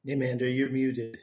Amanda, you're muted.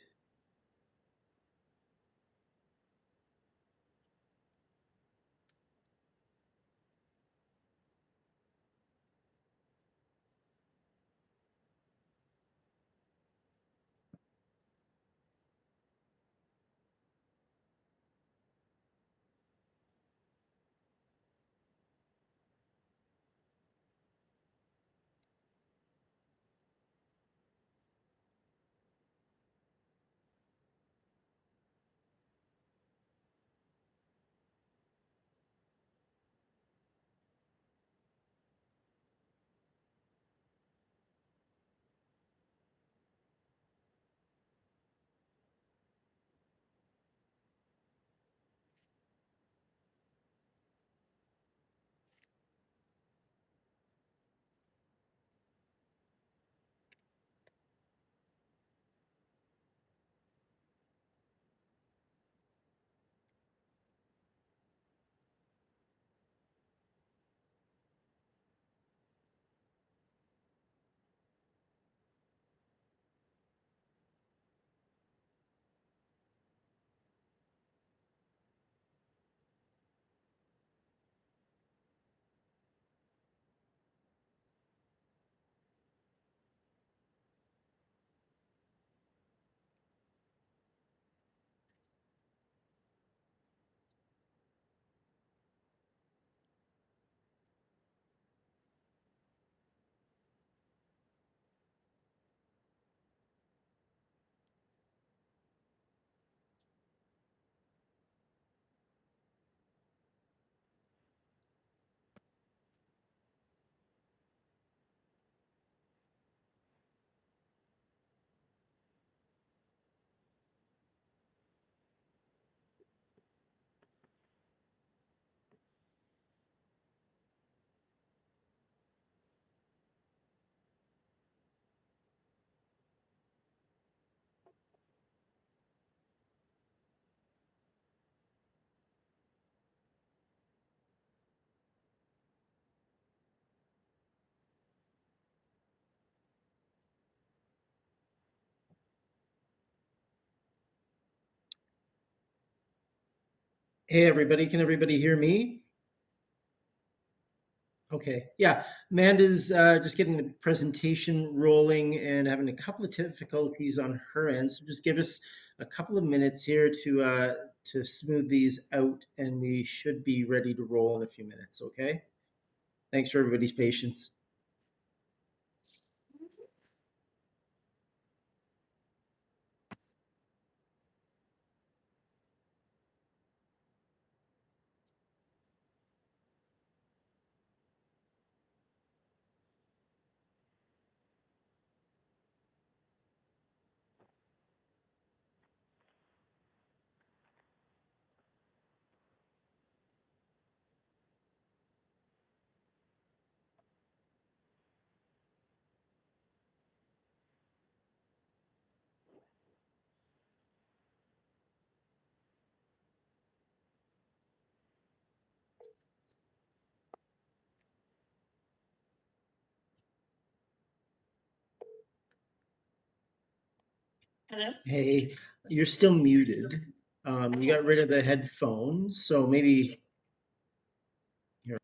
Hey, everybody. Can everybody hear me? Okay. Yeah. Amanda's just getting the presentation rolling and having a couple of difficulties on her end. So just give us a couple of minutes here to smooth these out, and we should be ready to roll in a few minutes. Okay. Thanks for everybody's patience. Hello. Hey, you're still muted. You got rid of the headphones, so maybe here.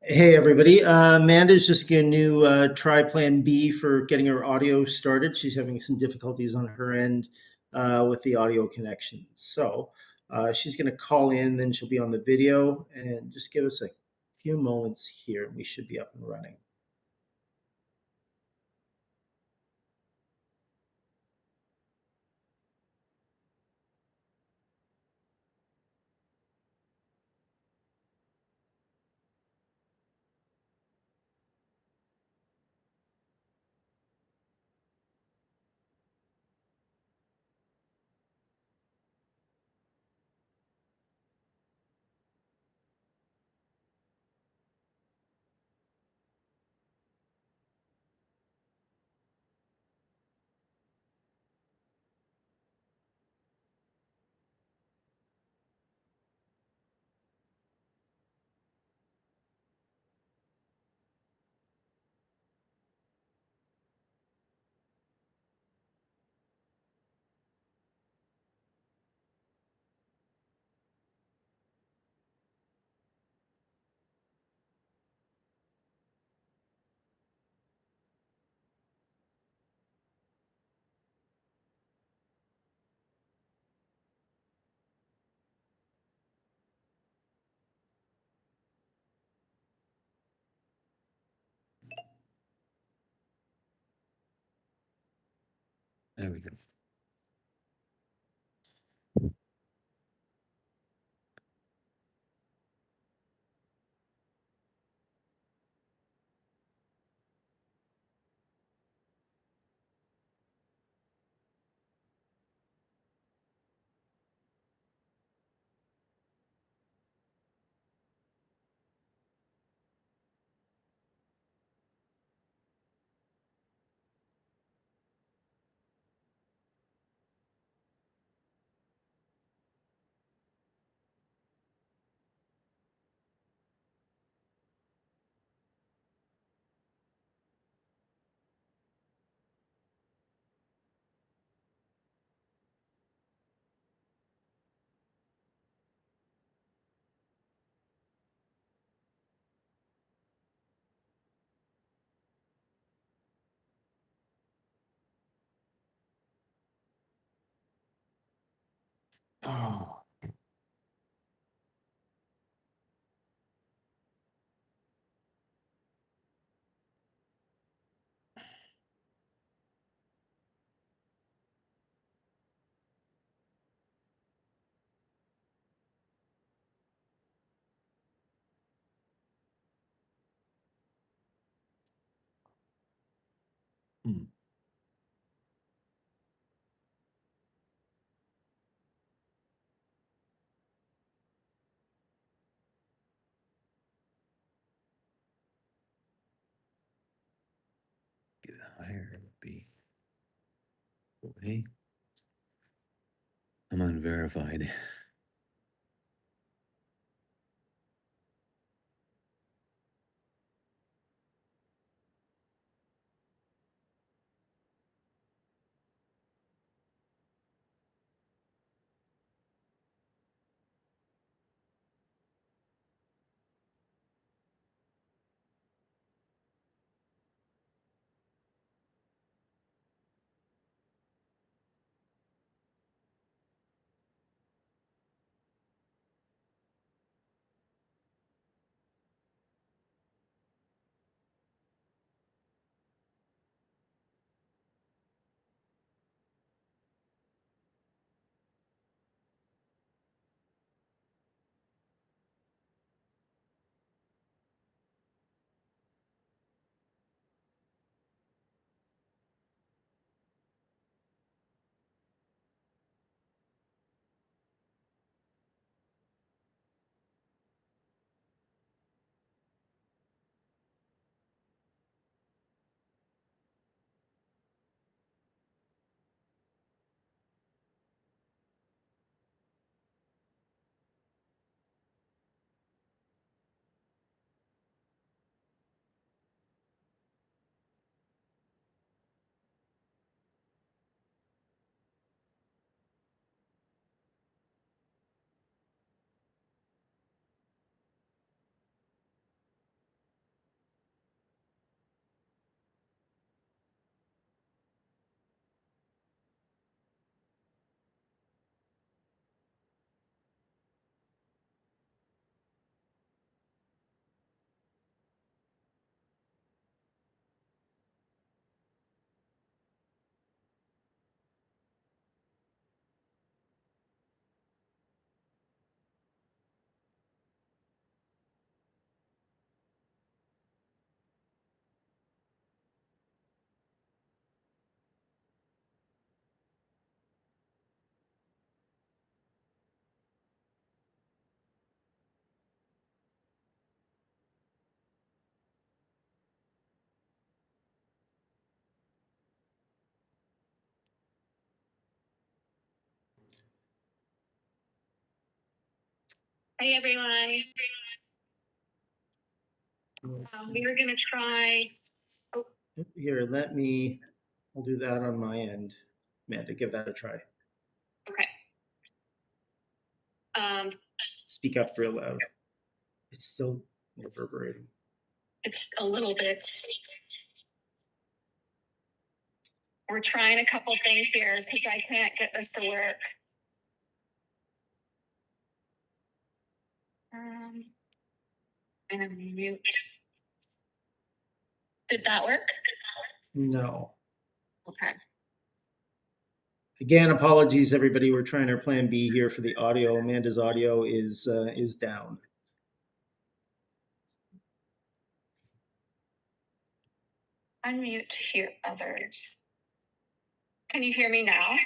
Hey, everybody. Amanda's just going to try Plan B for getting her audio started. She's having some difficulties on her end with the audio connection. So she's going to call in, then she'll be on the video, and just give us a few moments here, and we should be up and running. There we go. Oh, hmm. Get higher. B. Hey, I'm unverified. Hey everyone. We were gonna try. Here, I'll do that on my end. Amanda, give that a try. Okay. Speak up real loud. It's still reverberating. It's a little bit. We're trying a couple things here because I can't get this to work. And I'm mute. Did that work? No. Okay. Again, apologies, everybody. We're trying our plan B here for the audio. Amanda's audio is down. Unmute to hear others. Can you hear me now?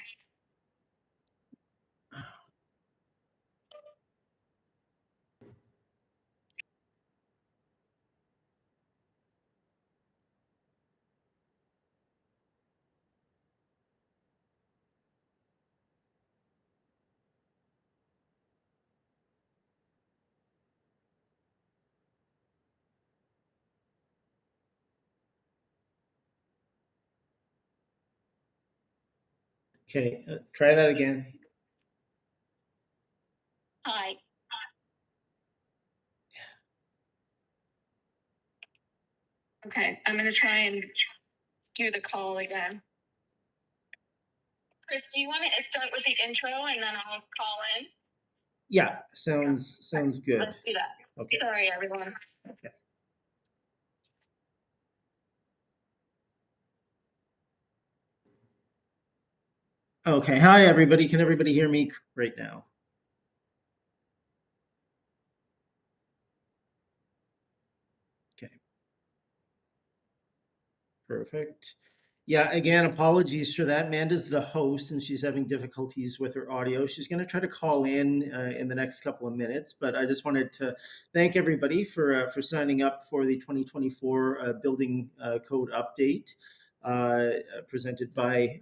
Okay, try that again. Hi. Okay, I'm gonna try and do the call again. Chris, do you want to start with the intro and then I'll call in? Yeah, sounds good. Let's do that. Okay. Sorry, everyone. Okay. Okay. Hi, everybody. Can everybody hear me right now? Okay. Perfect. Yeah, again, apologies for that. Amanda's the host and she's having difficulties with her audio. She's going to try to call in the next couple of minutes, but I just wanted to thank everybody for signing up for the 2024 building code update presented by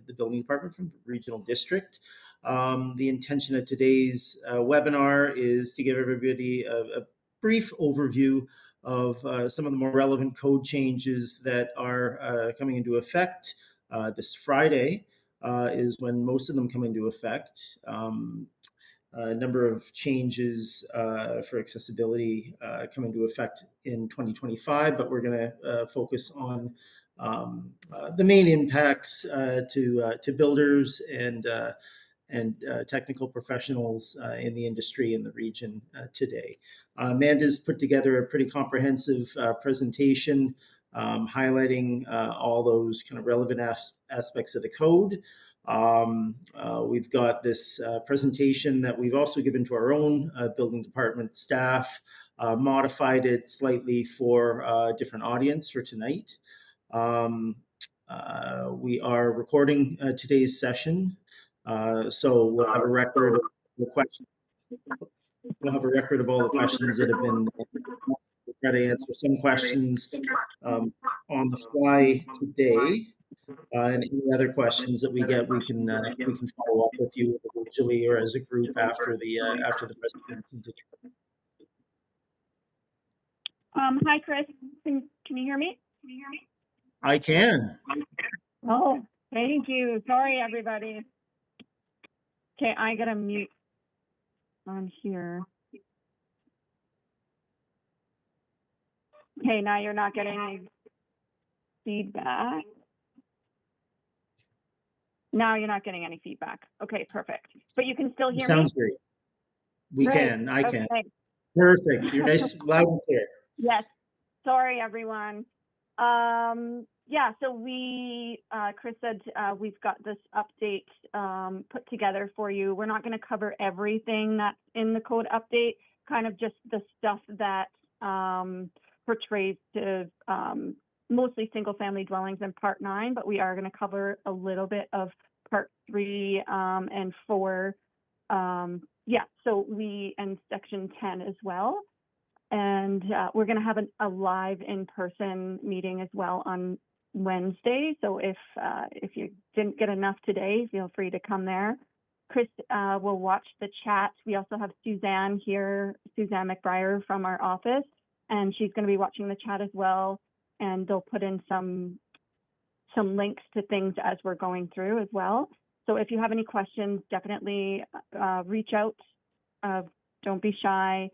the building department from the regional district. The intention of today's webinar is to give everybody a brief overview of some of the more relevant code changes that are coming into effect. This Friday is when most of them come into effect. A number of changes for accessibility come into effect in 2025, but we're going to focus on the main impacts to builders and technical professionals in the industry in the region today. Amanda's put together a pretty comprehensive presentation highlighting all those kind of relevant aspects of the code. We've got this presentation that we've also given to our own building department staff, modified it slightly for a different audience for tonight. We are recording today's session. So we'll have a record of the questions. We'll have a record of all the questions that have been. We'll try to answer some questions on the fly today, and any other questions that we get, we can follow up with you individually or as a group after the presentation. Hi, Chris. Can you hear me? I can. Oh, thank you. Sorry, everybody. Okay, I gotta mute on here. Okay, now you're not getting any feedback. Now you're not getting any feedback. Okay, perfect. But you can still hear me? Sounds great. We Great. can. I can. Okay. Perfect. You're nice, loud and clear. Yes. Sorry, everyone. Yeah, so Chris said we've got this update put together for you. We're not going to cover everything that's in the code update, kind of just the stuff that portrays to mostly single family dwellings in part 9, but we are going to cover a little bit of part 3 and 4. Yeah, so and section 10 as well. And we're going to have a live in-person meeting as well on Wednesday. So if you didn't get enough today, feel free to come there. Chris will watch the chat. We also have Suzanne here, Suzanne McBriar from our office, and she's going to be watching the chat as well. And they'll put in some links to things as we're going through as well. So if you have any questions, definitely reach out. Don't be shy.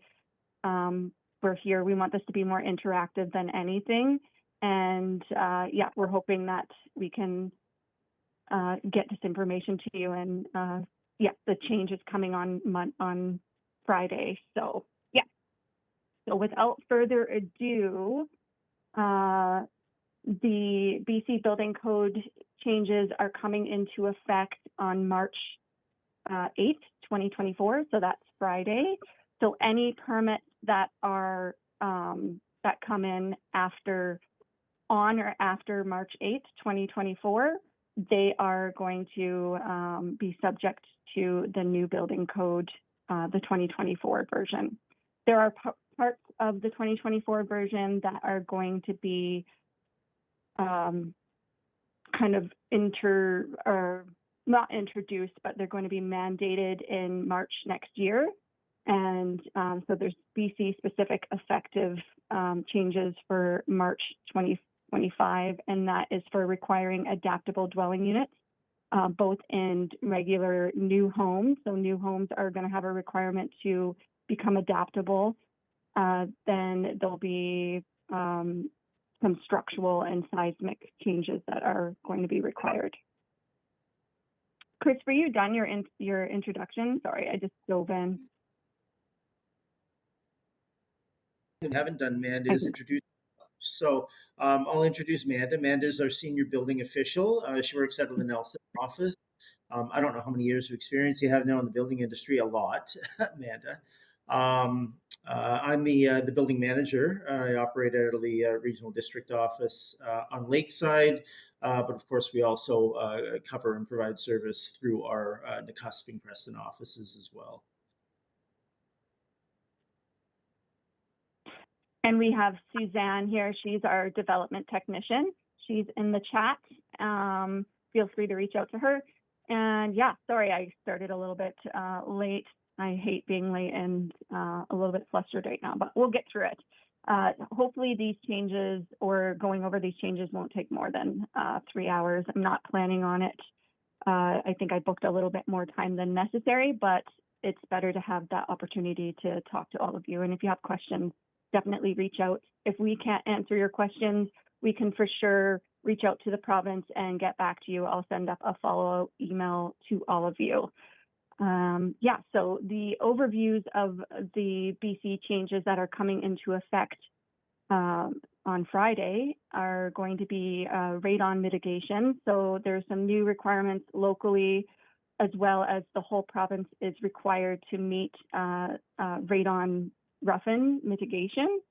We're here. We want this to be more interactive than anything. And yeah, we're hoping that we can get this information to you. And yeah, the change is coming on Friday. So yeah. So without further ado, the BC Building Code changes are coming into effect on March 8th, 2024. So that's Friday. So any permits that are that come in on or after March 8th, 2024, they are going to be subject to the new building code, the 2024 version. There are parts of the 2024 version that are going to be kind of not introduced, but they're going to be mandated in March next year. And so there's BC specific effective changes for March 2025, and that is for requiring adaptable dwelling units, both in regular new homes. So new homes are going to have a requirement to become adaptable. Then there'll be some structural and seismic changes that are going to be required. Chris, were you done your introduction? Sorry, I just dove in. We haven't done Manda's introduced. So I'll introduce Manda. Manda is our senior building official. She works out of the Nelson office. I don't know how many years of experience you have now in the building industry. A lot, Manda. I'm the building manager. I operate out of the regional district office on Lakeside, but of course we also cover and provide service through our Nacusping Preston offices as well. And we have Suzanne here. She's our development technician. She's in the chat. Feel free to reach out to her. And yeah, sorry, I started a little bit late. I hate being late and a little bit flustered right now, but we'll get through it. Hopefully these changes or going over these changes won't take more than 3 hours. I'm not planning on it. I think I booked a little bit more time than necessary, but it's better to have that opportunity to talk to all of you. And if you have questions, definitely reach out. If we can't answer your questions, we can for sure reach out to the province and get back to you. I'll send up a follow-up email to all of you. Yeah, so the overviews of the BC changes that are coming into effect on Friday are going to be radon mitigation. So there's some new requirements locally, as well as the whole province is required to meet radon roughen mitigation.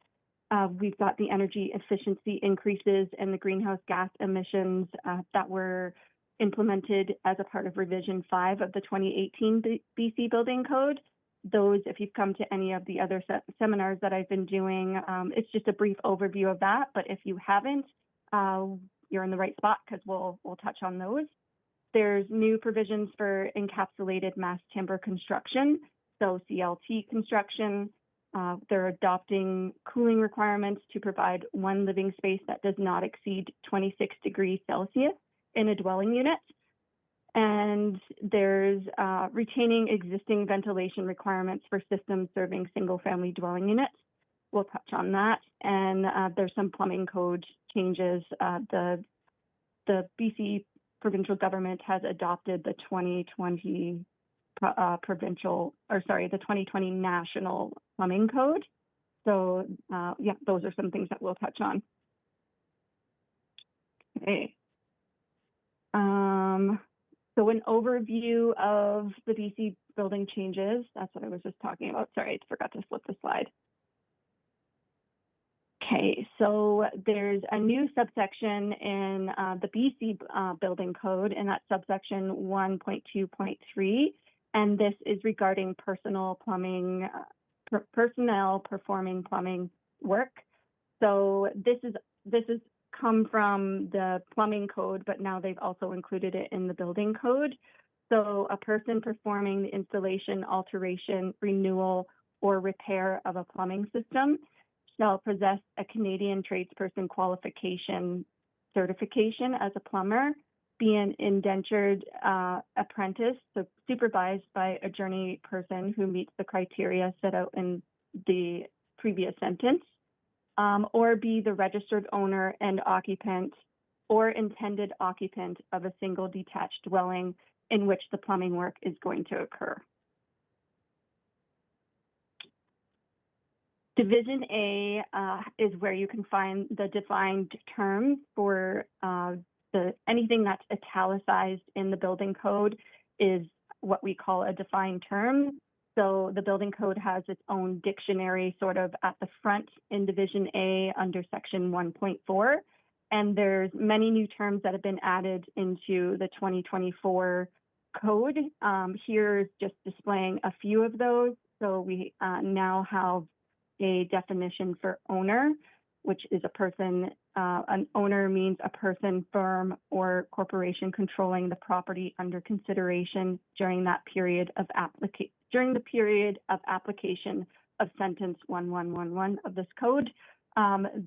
We've got the energy efficiency increases and the greenhouse gas emissions that were implemented as a part of revision 5 of the 2018 BC Building Code. Those, if you've come to any of the other seminars that I've been doing, it's just a brief overview of that. But if you haven't, you're in the right spot because we'll touch on those. There's new provisions for encapsulated mass timber construction, so CLT construction. They're adopting cooling requirements to provide one living space that does not exceed 26 degrees Celsius in a dwelling unit. And there's retaining existing ventilation requirements for systems serving single-family dwelling units. We'll touch on that. And there's some plumbing code changes. The BC provincial government has adopted the 2020 the 2020 National Plumbing Code. So yeah, those are some things that we'll touch on. Okay. So an overview of the BC building changes. That's what I was just talking about. Sorry, I forgot to flip the slide. Okay, so there's a new subsection in the BC Building Code, and that's subsection 1.2.3, and this is regarding personnel performing plumbing work. So this is come from the plumbing code, but now they've also included it in the building code. So a person performing the installation, alteration, renewal, or repair of a plumbing system shall possess a Canadian tradesperson qualification certification as a plumber, be an indentured apprentice, so supervised by a journey person who meets the criteria set out in the previous sentence, or be the registered owner and occupant or intended occupant of a single detached dwelling in which the plumbing work is going to occur. Division A is where you can find the defined terms for anything that's italicized in the building code is what we call a defined term. So the building code has its own dictionary sort of at the front in Division A under section 1.4. And there's many new terms that have been added into the 2024 code. Here's just displaying a few of those. So we now have a definition for owner, which is a person. An owner means a person, firm, or corporation controlling the property under consideration during that period of application of sentence 1111 of this code.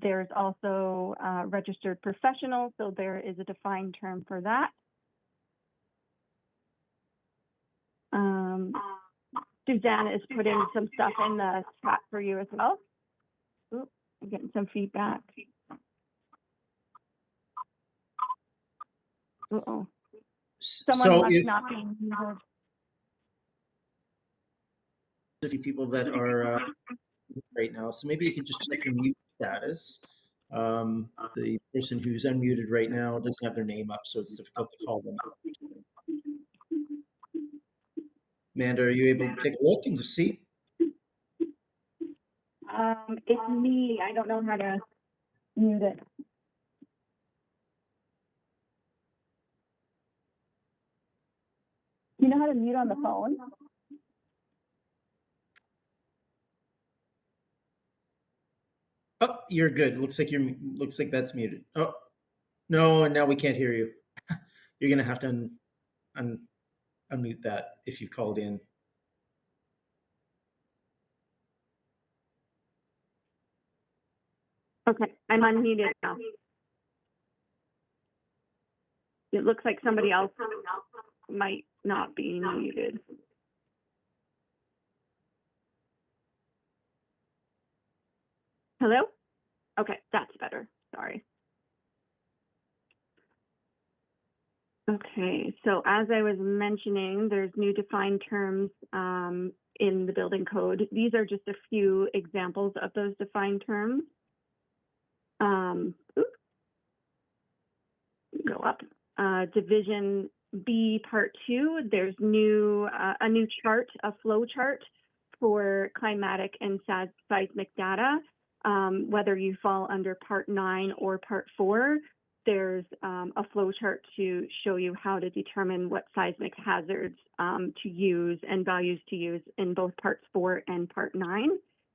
There's also registered professional, so there is a defined term for that. Suzanne is putting some stuff in the chat for you as well. Ooh, I'm getting some feedback. Uh-oh. Someone So must if not be muted. a few people that are right now, so maybe you could just check your mute status. The person who's unmuted right now doesn't have their name up, so it's difficult to call them out. Amanda, are you able to take a look and just see? It's me. I don't know how to mute it. You know how to mute on the phone? Oh, you're good. Looks like that's muted. Oh, no, and now we can't hear you. You're gonna have to unmute that if you've called in. Okay, I'm unmuted now. It looks like somebody else might not be muted. Hello? Okay, that's better. Sorry. Okay, so as I was mentioning, there's new defined terms in the building code. These are just a few examples of those defined terms. Go up. Division B Part 2, there's a new chart, a flow chart for climatic and seismic data. Whether you fall under Part 9 or Part 4, there's a flow chart to show you how to determine what seismic hazards to use and values to use in both Parts 4 and Part 9.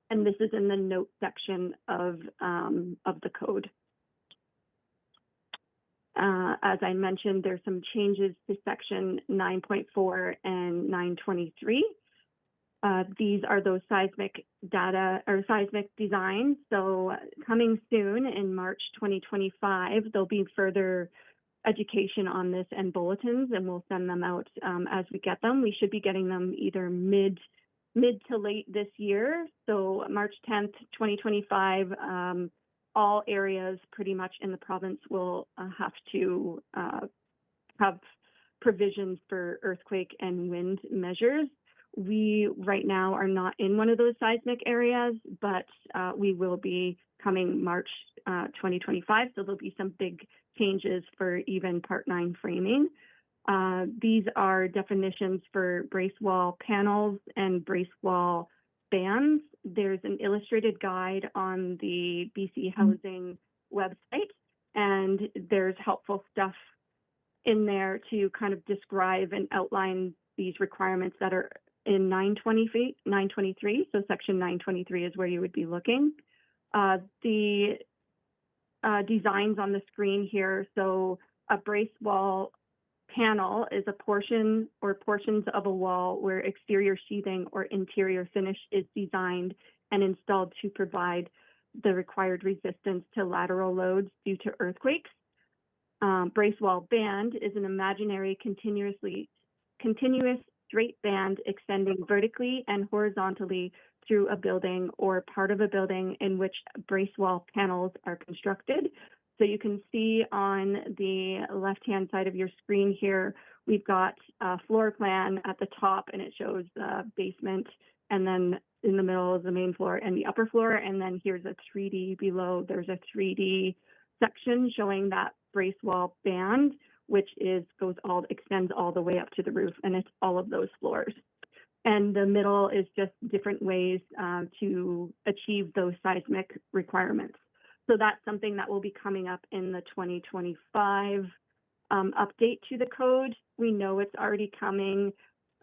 And this is in the note section of the code. As I mentioned, there's some changes to section 9.4 and 923. These are those seismic data or seismic designs. So coming soon in March 2025, there'll be further education on this and bulletins, and we'll send them out as we get them. We should be getting them either mid to late this year. So March 10th, 2025, all areas pretty much in the province will have to have provisions for earthquake and wind measures. We right now are not in one of those seismic areas, but we will be coming March 2025. So there'll be some big changes for even Part 9 framing. These are definitions for brace wall panels and brace wall bands. There's an illustrated guide on the BC Housing website, and there's helpful stuff in there to kind of describe and outline these requirements that are in 923. So section 923 is where you would be looking. The designs on the screen here, so a brace wall panel is a portion or portions of a wall where exterior sheathing or interior finish is designed and installed to provide the required resistance to lateral loads due to earthquakes. Brace wall band is an imaginary continuous straight band extending vertically and horizontally through a building or part of a building in which brace wall panels are constructed. So you can see on the left-hand side of your screen here, we've got a floor plan at the top, and it shows the basement, and then in the middle is the main floor and the upper floor, and then here's a 3D below. There's a 3D section showing that brace wall band, which extends all the way up to the roof, and it's all of those floors. And the middle is just different ways to achieve those seismic requirements. So that's something that will be coming up in the 2025 update to the code. We know it's already coming.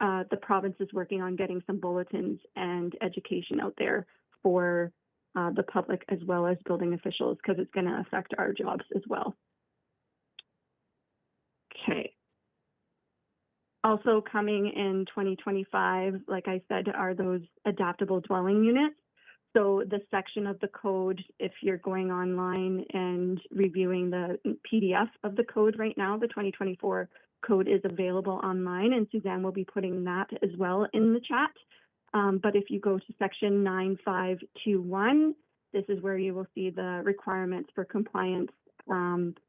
The province is working on getting some bulletins and education out there for the public as well as building officials, because it's going to affect our jobs as well. Okay. Also coming in 2025, like I said, are those adaptable dwelling units. So the section of the code, if you're going online and reviewing the PDF of the code right now, the 2024 code is available online, and Suzanne will be putting that as well in the chat. But if you go to section 9521, this is where you will see the requirements for compliance,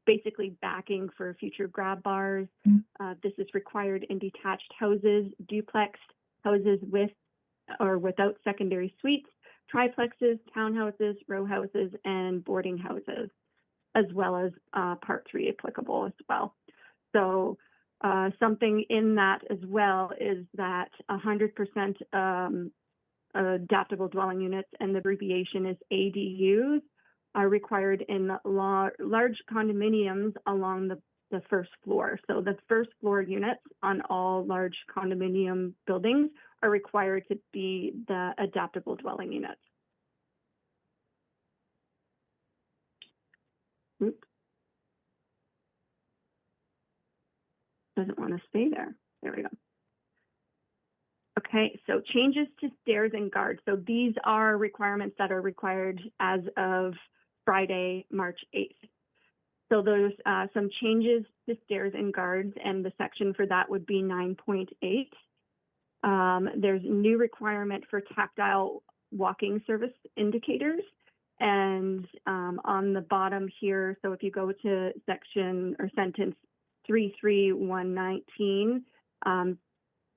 basically backing for future grab bars. This is required in detached houses, duplex houses with or without secondary suites, triplexes, townhouses, row houses, and boarding houses, as well as Part 3 applicable as well. So something in that as well is that 100% adaptable dwelling units, and the abbreviation is ADUs, are required in large condominiums along the first floor. So the first floor units on all large condominium buildings are required to be the adaptable dwelling units. Oops. Doesn't want to stay there. There we go. Okay, so changes to stairs and guards. So these are requirements that are required as of Friday, March 8th. So there's some changes to stairs and guards, and the section for that would be 9.8. There's a new requirement for tactile walking service indicators. And on the bottom here, so if you go to section or sentence 33119,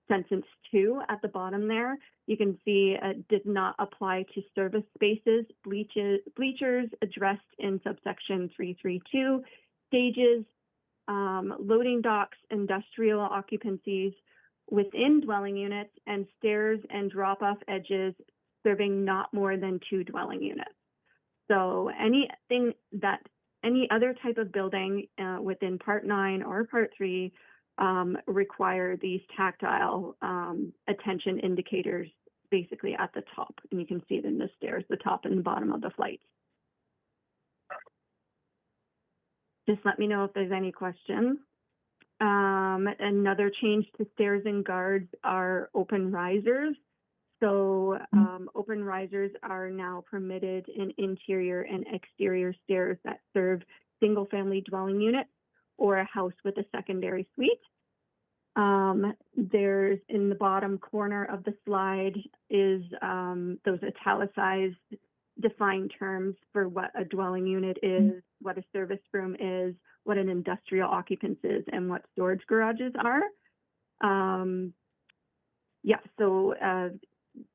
sentence 2 at the bottom there, you can see it did not apply to service spaces, bleachers addressed in subsection 332, stages, loading docks, industrial occupancies within dwelling units, and stairs and drop-off edges serving not more than 2 dwelling units. So any other type of building within Part 9 or Part 3 require these tactile attention indicators basically at the top. And you can see it in the stairs, the top and the bottom of the flights. Just let me know if there's any questions. Another change to stairs and guards are open risers. So open risers are now permitted in interior and exterior stairs that serve single-family dwelling units or a house with a secondary suite. There's in the bottom corner of the slide is those italicized defined terms for what a dwelling unit is, what a service room is, what an industrial occupants is, and what storage garages are.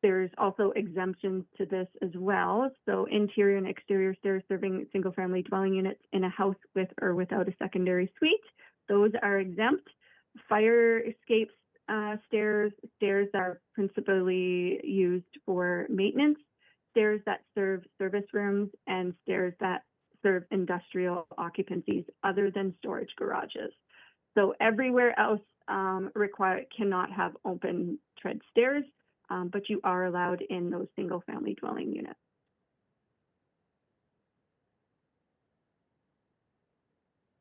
There's also exemptions to this as well. So interior and exterior stairs serving single-family dwelling units in a house with or without a secondary suite, those are exempt. Fire escape stairs are principally used for maintenance, stairs that serve service rooms, and stairs that serve industrial occupancies other than storage garages. So everywhere else cannot have open tread stairs, but you are allowed in those single-family dwelling units.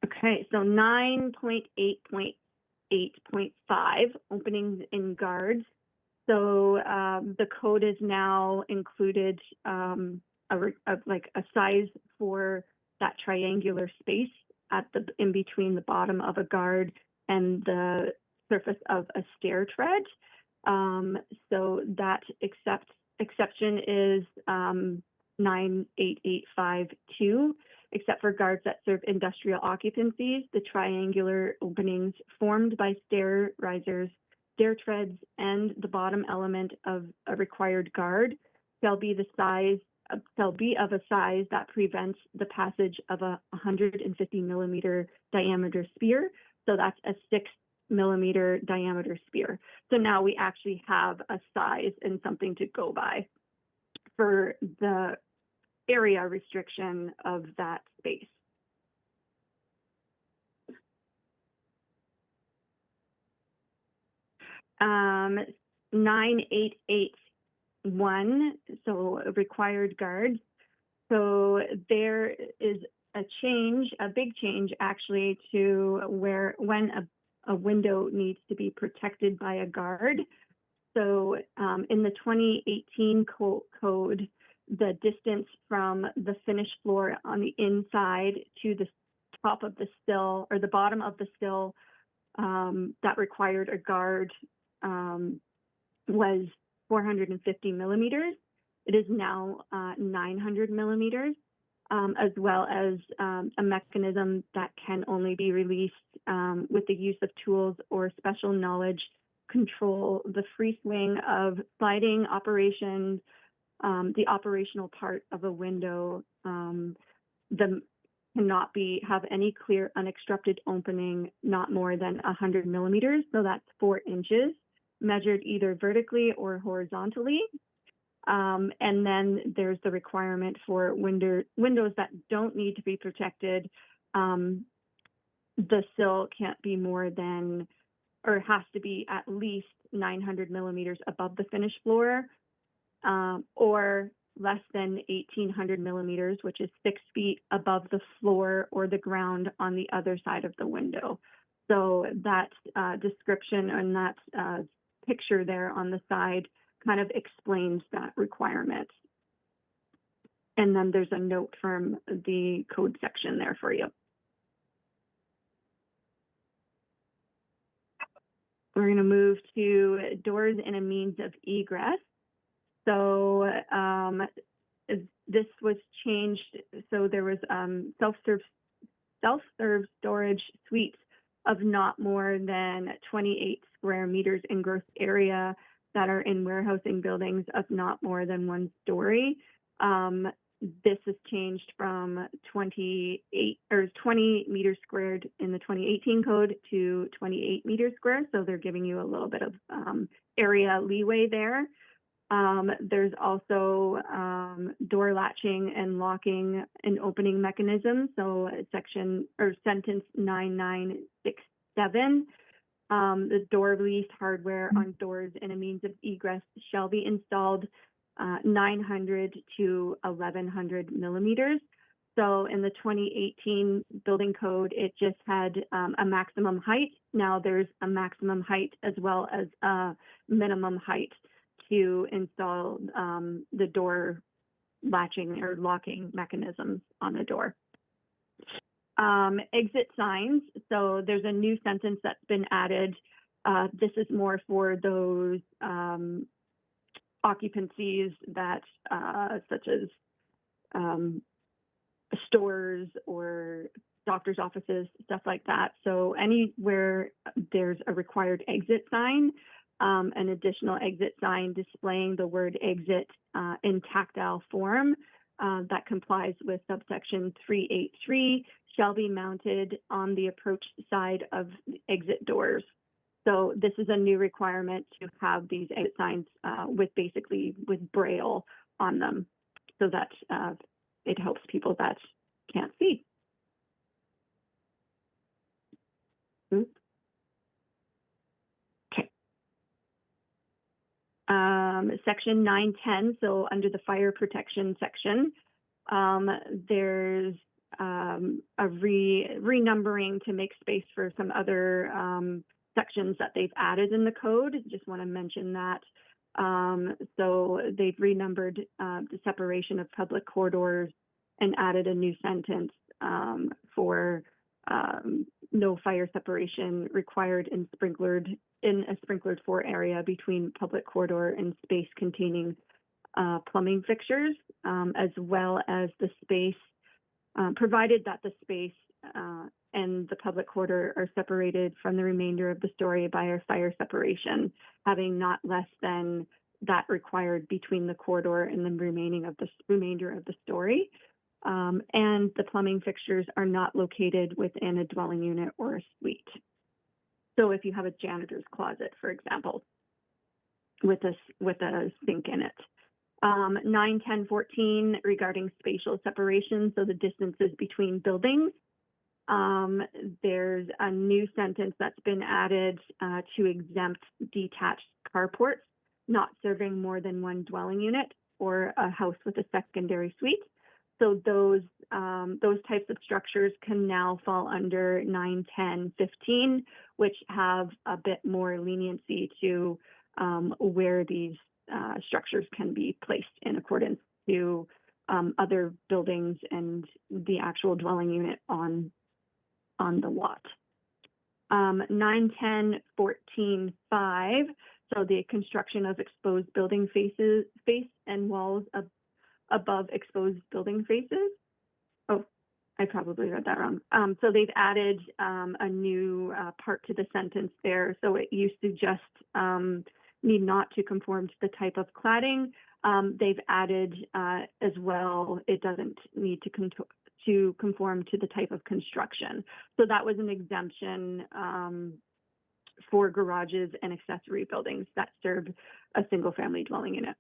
Okay, so 9.8.3 8.5, openings in guards. So the code is now included like a size for that triangular space at the in between the bottom of a guard and the surface of a stair tread. So that exception is 98852, except for guards that serve industrial occupancies. The triangular openings formed by stair risers, stair treads, and the bottom element of a required guard shall be of a size that prevents the passage of a 150 millimeter diameter spear. So that's a 6 millimeter diameter spear. So now we actually have a size and something to go by for the area restriction of that space. Um, 9881, so required guards. So there is a big change actually, to when a window needs to be protected by a guard. So in the 2018 code, the distance from the finished floor on the inside to the top of the sill or the bottom of the sill that required a guard was 450 millimeters. It is now 900 millimeters, as well as a mechanism that can only be released with the use of tools or special knowledge control the free swing of sliding operations, the operational part of a window. Cannot have any clear unobstructed opening not more than 100 millimeters. So that's 4 inches, measured either vertically or horizontally. And then there's the requirement for windows that don't need to be protected. The sill can't be more than, or has to be at least 900 millimeters above the finished floor, or less than 1800 millimeters, which is 6 feet above the floor or the ground on the other side of the window. So that description and that picture there on the side kind of explains that requirement. And then there's a note from the code section there for you. We're going to move to doors and a means of egress. So this was changed. So there was self-serve storage suites of not more than 28 square meters in gross area that are in warehousing buildings of not more than 1 story. This has changed from 20 meters squared in the 2018 code to 28 meters squared. So they're giving you a little bit of area leeway there. There's also door latching and locking and opening mechanisms. So section or sentence 9967, the door release hardware on doors and a means of egress shall be installed 900 to 1100 millimeters. So in the 2018 building code, it just had a maximum height. Now there's a maximum height as well as a minimum height to install the door latching or locking mechanisms on the door. Exit signs. So there's a new sentence that's been added. This is more for those occupancies that such as stores or doctor's offices, stuff like that. So anywhere there's a required exit sign, an additional exit sign displaying the word exit in tactile form that complies with subsection 383 shall be mounted on the approach side of exit doors. So this is a new requirement to have these exit signs with braille on them, so that it helps people that can't see. Oops. Okay. Section 910, so under the fire protection section, there's a renumbering to make space for some other sections that they've added in the code. Just want to mention that. So they've renumbered the separation of public corridors and added a new sentence for no fire separation required in a sprinklered for area between public corridor and space containing plumbing fixtures, as well as the space, provided that the space and the public corridor are separated from the remainder of the story by a fire separation, having not less than that required between the corridor and the remainder of the story. And the plumbing fixtures are not located within a dwelling unit or a suite. So if you have a janitor's closet, for example, with a sink in it. 9, 10, 14 regarding spatial separation, so the distances between buildings. There's a new sentence that's been added to exempt detached carports not serving more than one dwelling unit or a house with a secondary suite. So those types of structures can now fall under 9, 10, 15, which have a bit more leniency to where these structures can be placed in accordance to other buildings and the actual dwelling unit on the lot. 9, 10, 14, 5. So the construction of exposed building face and walls above exposed building faces. Oh, I probably read that wrong. So they've added a new part to the sentence there. So it used to just need not to conform to the type of cladding. They've added as well, it doesn't need to conform to the type of construction. So that was an exemption for garages and accessory buildings that serve a single family dwelling unit.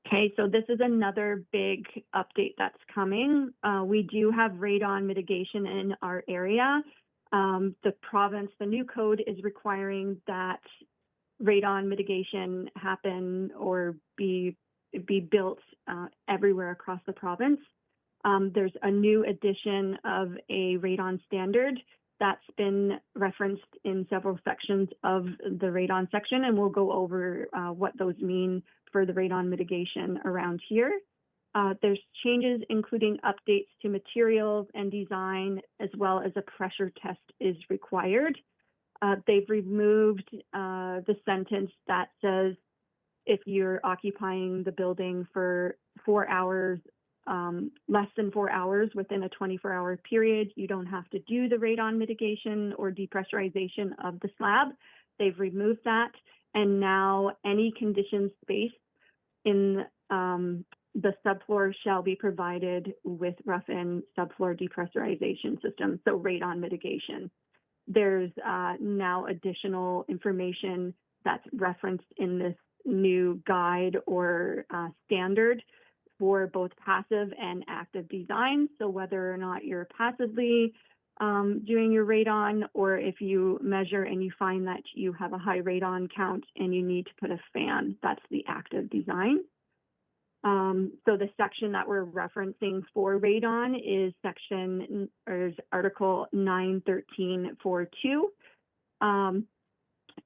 Okay, so this is another big update that's coming. We do have radon mitigation in our area. The province, the new code is requiring that radon mitigation happen or be built everywhere across the province. There's a new edition of a radon standard that's been referenced in several sections of the radon section, and we'll go over what those mean for the radon mitigation around here. There's changes including updates to materials and design, as well as a pressure test is required. They've removed the sentence that says if you're occupying the building for 4 hours, less than 4 hours within a 24-hour period, you don't have to do the radon mitigation or depressurization of the slab. They've removed that, and now any conditioned space in the subfloor shall be provided with rough-in subfloor depressurization system, so radon mitigation. There's now additional information that's referenced in this new guide or standard for both passive and active design. So whether or not you're passively doing your radon, or if you measure and you find that you have a high radon count and you need to put a fan, that's the active design. So the section that we're referencing for radon is Article 913.4.2.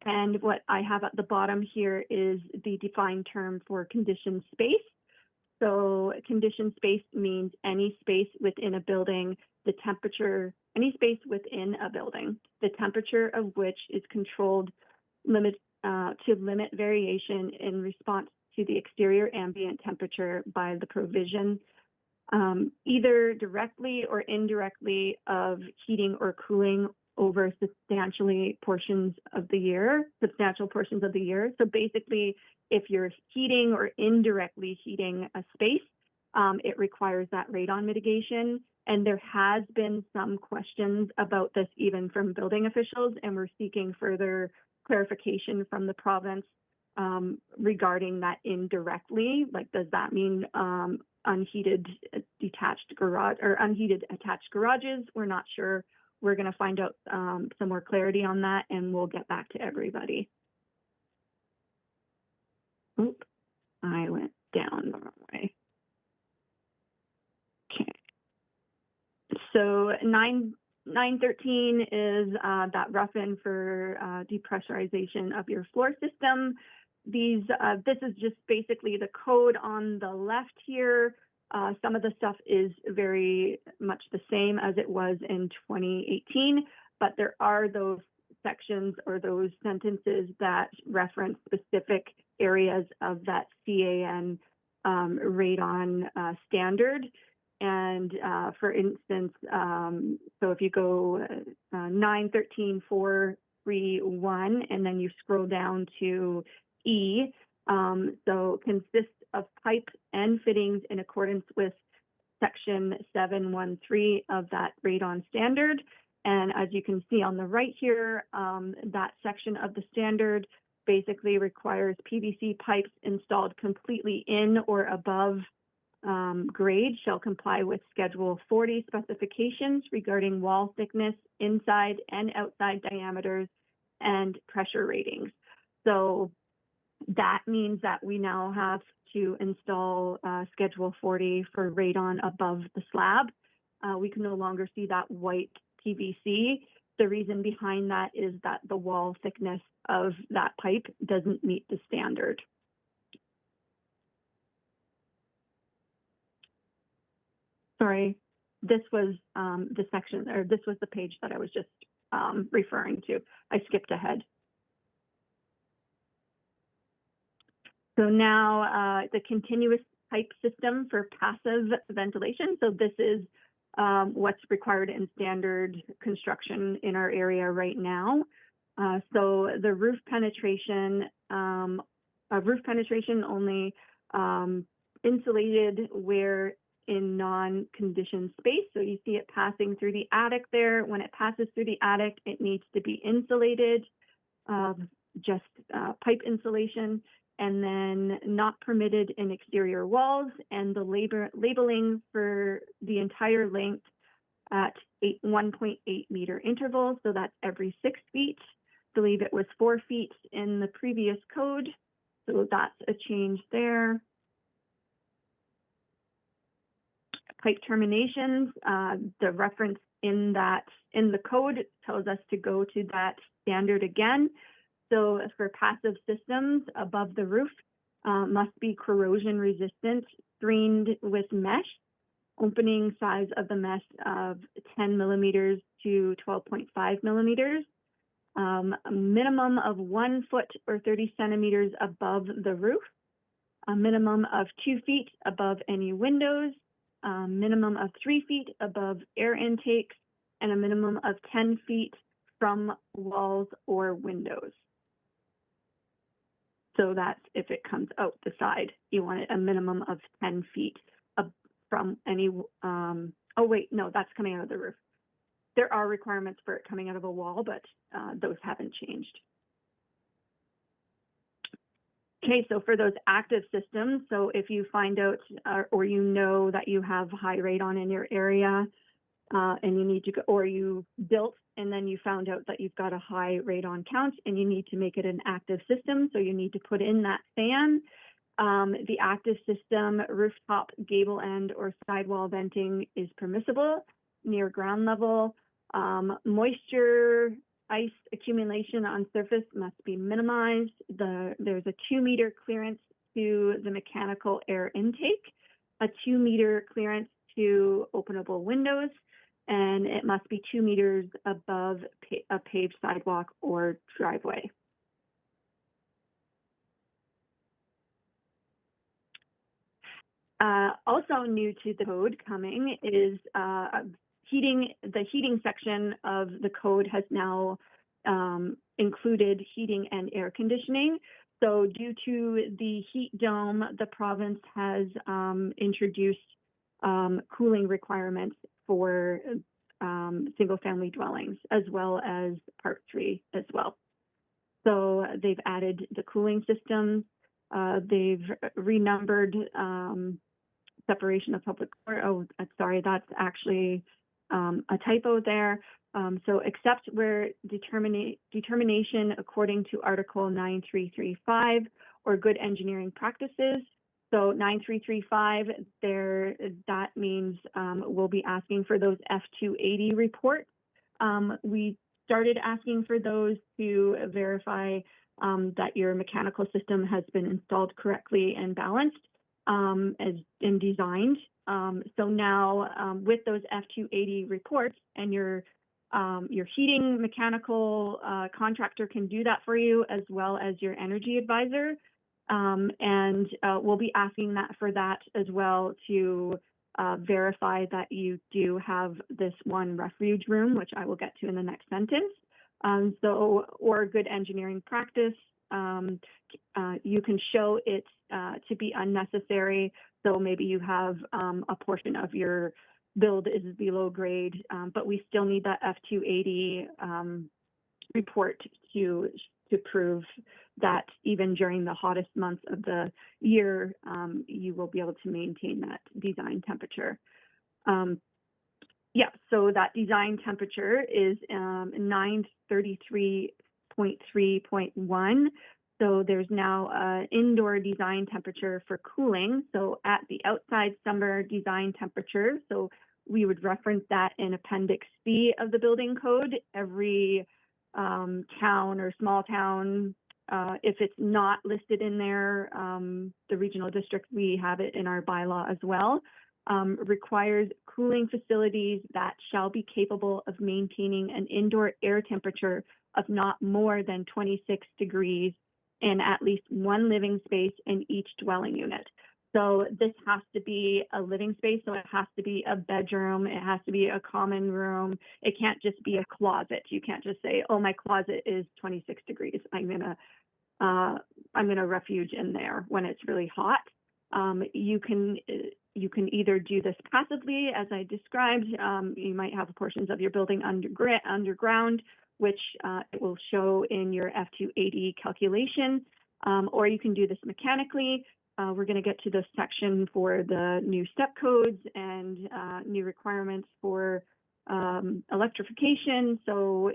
And what I have at the bottom here is the defined term for conditioned space. So conditioned space means any space within a building, any space within a building, the temperature of which is controlled to limit variation in response to the exterior ambient temperature by the provision, either directly or indirectly, of heating or cooling over substantial portions of the year. So basically, if you're heating or indirectly heating a space, it requires that radon mitigation. And there has been some questions about this even from building officials, and we're seeking further clarification from the province regarding that indirectly. Like, does that mean unheated detached garage or unheated attached garages? We're not sure. We're going to find out some more clarity on that, and we'll get back to everybody. Oop, I went down the wrong way. Okay. So 913 is that rough-in for depressurization of your floor system. This is just basically the code on the left here. Some of the stuff is very much the same as it was in 2018, but there are those sections or those sentences that reference specific areas of that CAN radon standard. And for instance, so if you go 913.431 and then you scroll down to E, so consists of pipes and fittings in accordance with section 713 of that radon standard. And as you can see on the right here, that section of the standard basically requires PVC pipes installed completely in or above grade shall comply with Schedule 40 specifications regarding wall thickness, inside and outside diameters, and pressure ratings. So that means that we now have to install Schedule 40 for radon above the slab. We can no longer see that white PVC. The reason behind that is that the wall thickness of that pipe doesn't meet the standard. Sorry, this was the section, or this was the page that I was just referring to. I skipped ahead. So now the continuous pipe system for passive ventilation. So this is what's required in standard construction in our area right now. So the roof penetration only insulated where in non-conditioned space. So you see it passing through the attic there. When it passes through the attic, it needs to be insulated, just pipe insulation, and then not permitted in exterior walls, and the labeling for the entire length at 1.8 meter intervals. So that's every 6 feet. I believe it was 4 feet in the previous code. So that's a change there. Pipe terminations, the reference in the code tells us to go to that standard again. So for passive systems above the roof, must be corrosion resistant, screened with mesh, opening size of the mesh of 10 millimeters to 12.5 millimeters, a minimum of 1 foot or 30 centimeters above the roof, a minimum of 2 feet above any windows, a minimum of 3 feet above air intakes, and a minimum of 10 feet from walls or windows. So that's if it comes out the side, you want it a minimum of 10 feet from any, oh wait, no, that's coming out of the roof. There are requirements for it coming out of a wall, but those haven't changed. Okay, so for those active systems, so if you find out or you know that you have high radon in your area and you need to go, or you built and then you found out that you've got a high radon count and you need to make it an active system, so you need to put in that fan. The active system rooftop, gable end, or sidewall venting is permissible near ground level. Moisture, ice accumulation on surface must be minimized. There's a 2 meter clearance to the mechanical air intake, a 2 meter clearance to openable windows, and it must be 2 meters above a paved sidewalk or driveway. Also new to the code coming is heating. The heating section of the code has now included heating and air conditioning. So due to the heat dome, the province has introduced cooling requirements for single family dwellings, as well as Part 3 as well. So they've added the cooling systems. They've renumbered separation of public, oh, sorry, that's actually a typo there. So except where determination according to Article 9335 or good engineering practices. So 9335, there, that means we'll be asking for those F280 reports we started asking for those to verify that your mechanical system has been installed correctly and balanced and designed. So now with those F280 reports and your heating mechanical contractor can do that for you, as well as your energy advisor. And we'll be asking for that as well to verify that you do have this one refuge room, which I will get to in the next sentence. Or good engineering practice, you can show it to be unnecessary. So maybe you have a portion of your build is below grade, but we still need that F280 report to prove that even during the hottest months of the year, you will be able to maintain that design temperature. Yeah, so that design temperature is 933.3.1. So there's now an indoor design temperature for cooling. So at the outside summer design temperature, so we would reference that in Appendix C of the building code. Every town or small town, if it's not listed in there, the regional district, we have it in our bylaw as well, requires cooling facilities that shall be capable of maintaining an indoor air temperature of not more than 26 degrees in at least one living space in each dwelling unit. So this has to be a living space, so it has to be a bedroom, it has to be a common room, it can't just be a closet. You can't just say, oh, my closet is 26 degrees, I'm gonna refuge in there when it's really hot. You can either do this passively, as I described. You might have portions of your building underground, which it will show in your F280 calculation, or you can do this mechanically. We're going to get to the section for the new step codes and new requirements for electrification. So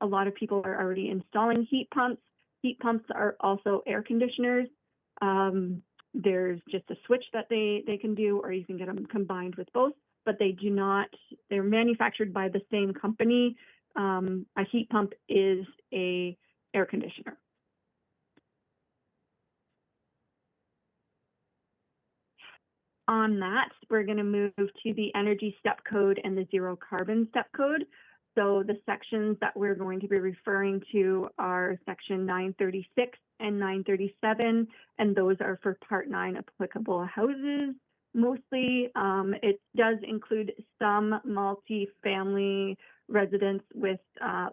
a lot of people are already installing heat pumps. Heat pumps are also air conditioners. There's just a switch that they can do, or you can get them combined with both, but they're manufactured by the same company. A heat pump is an air conditioner. On that, we're going to move to the energy step code and the zero carbon step code. So the sections that we're going to be referring to are section 936 and 937, and those are for Part 9 applicable houses. Mostly, it does include some multi-family residents with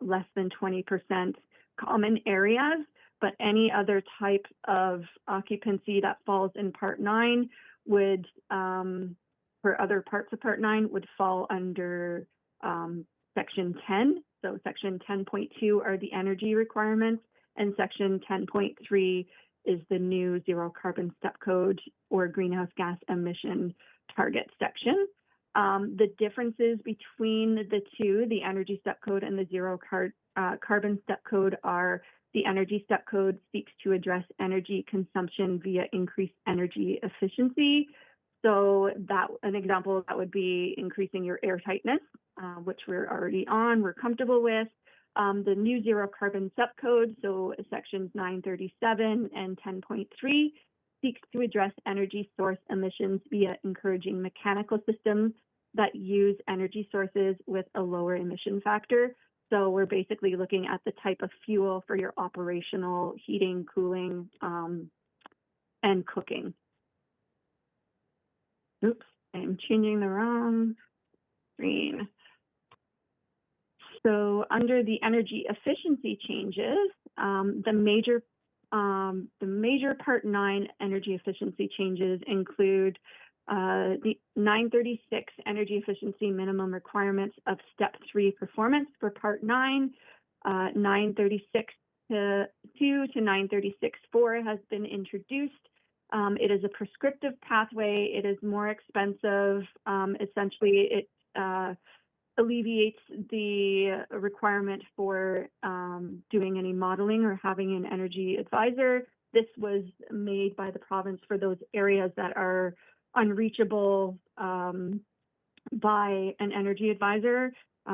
less than 20% common areas, but any other type of occupancy that falls in Part 9 would, for other parts of Part 9, would fall under Section 10. So Section 10.2 are the energy requirements, and Section 10.3 is the new zero carbon step code or greenhouse gas emission target section. The differences between the two, the energy step code and the zero carbon step code, are the energy step code seeks to address energy consumption via increased energy efficiency. So an example of that would be increasing your air tightness, which we're already on, we're comfortable with. The new zero carbon step code, so sections 937 and 10.3, seeks to address energy source emissions via encouraging mechanical systems that use energy sources with a lower emission factor. So we're basically looking at the type of fuel for your operational heating, cooling, and cooking. Oops, I'm changing the wrong screen. So under the energy efficiency changes, the major Part 9 energy efficiency changes include the 936 energy efficiency minimum requirements of Step 3 performance for Part 9, 936 to 936.4 has been introduced. It is a prescriptive pathway. It is more expensive. Essentially, it alleviates the requirement for doing any modeling or having an energy advisor. This was made by the province for those areas that are unreachable by an energy advisor.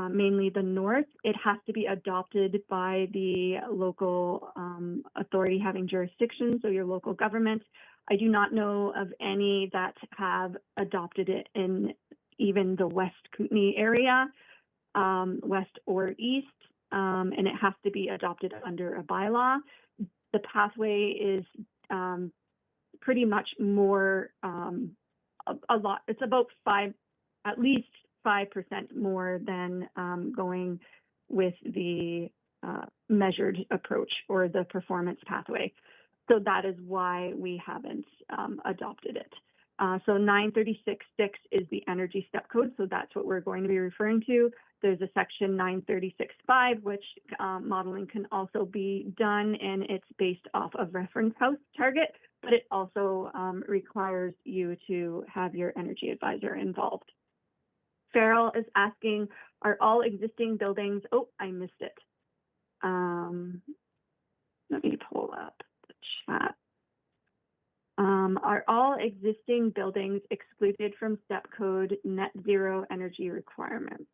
mainly the north, it has to be adopted by the local authority having jurisdiction, so your local government. I do not know of any that have adopted it in even the West Kootenay area, west or east, and it has to be adopted under a bylaw. The pathway is pretty much more, a lot, it's about at least 5% more than going with the measured approach or the performance pathway. So that is why we haven't adopted it. So 936.6 is the energy step code. So that's what we're going to be referring to. There's a section 936.5, which modeling can also be done, and it's based off of reference house target, but it also requires you to have your energy advisor involved. Farrell is asking, are all existing buildings, oh, I missed it. Let me pull up the chat. Are all existing buildings excluded from step code net zero energy requirements?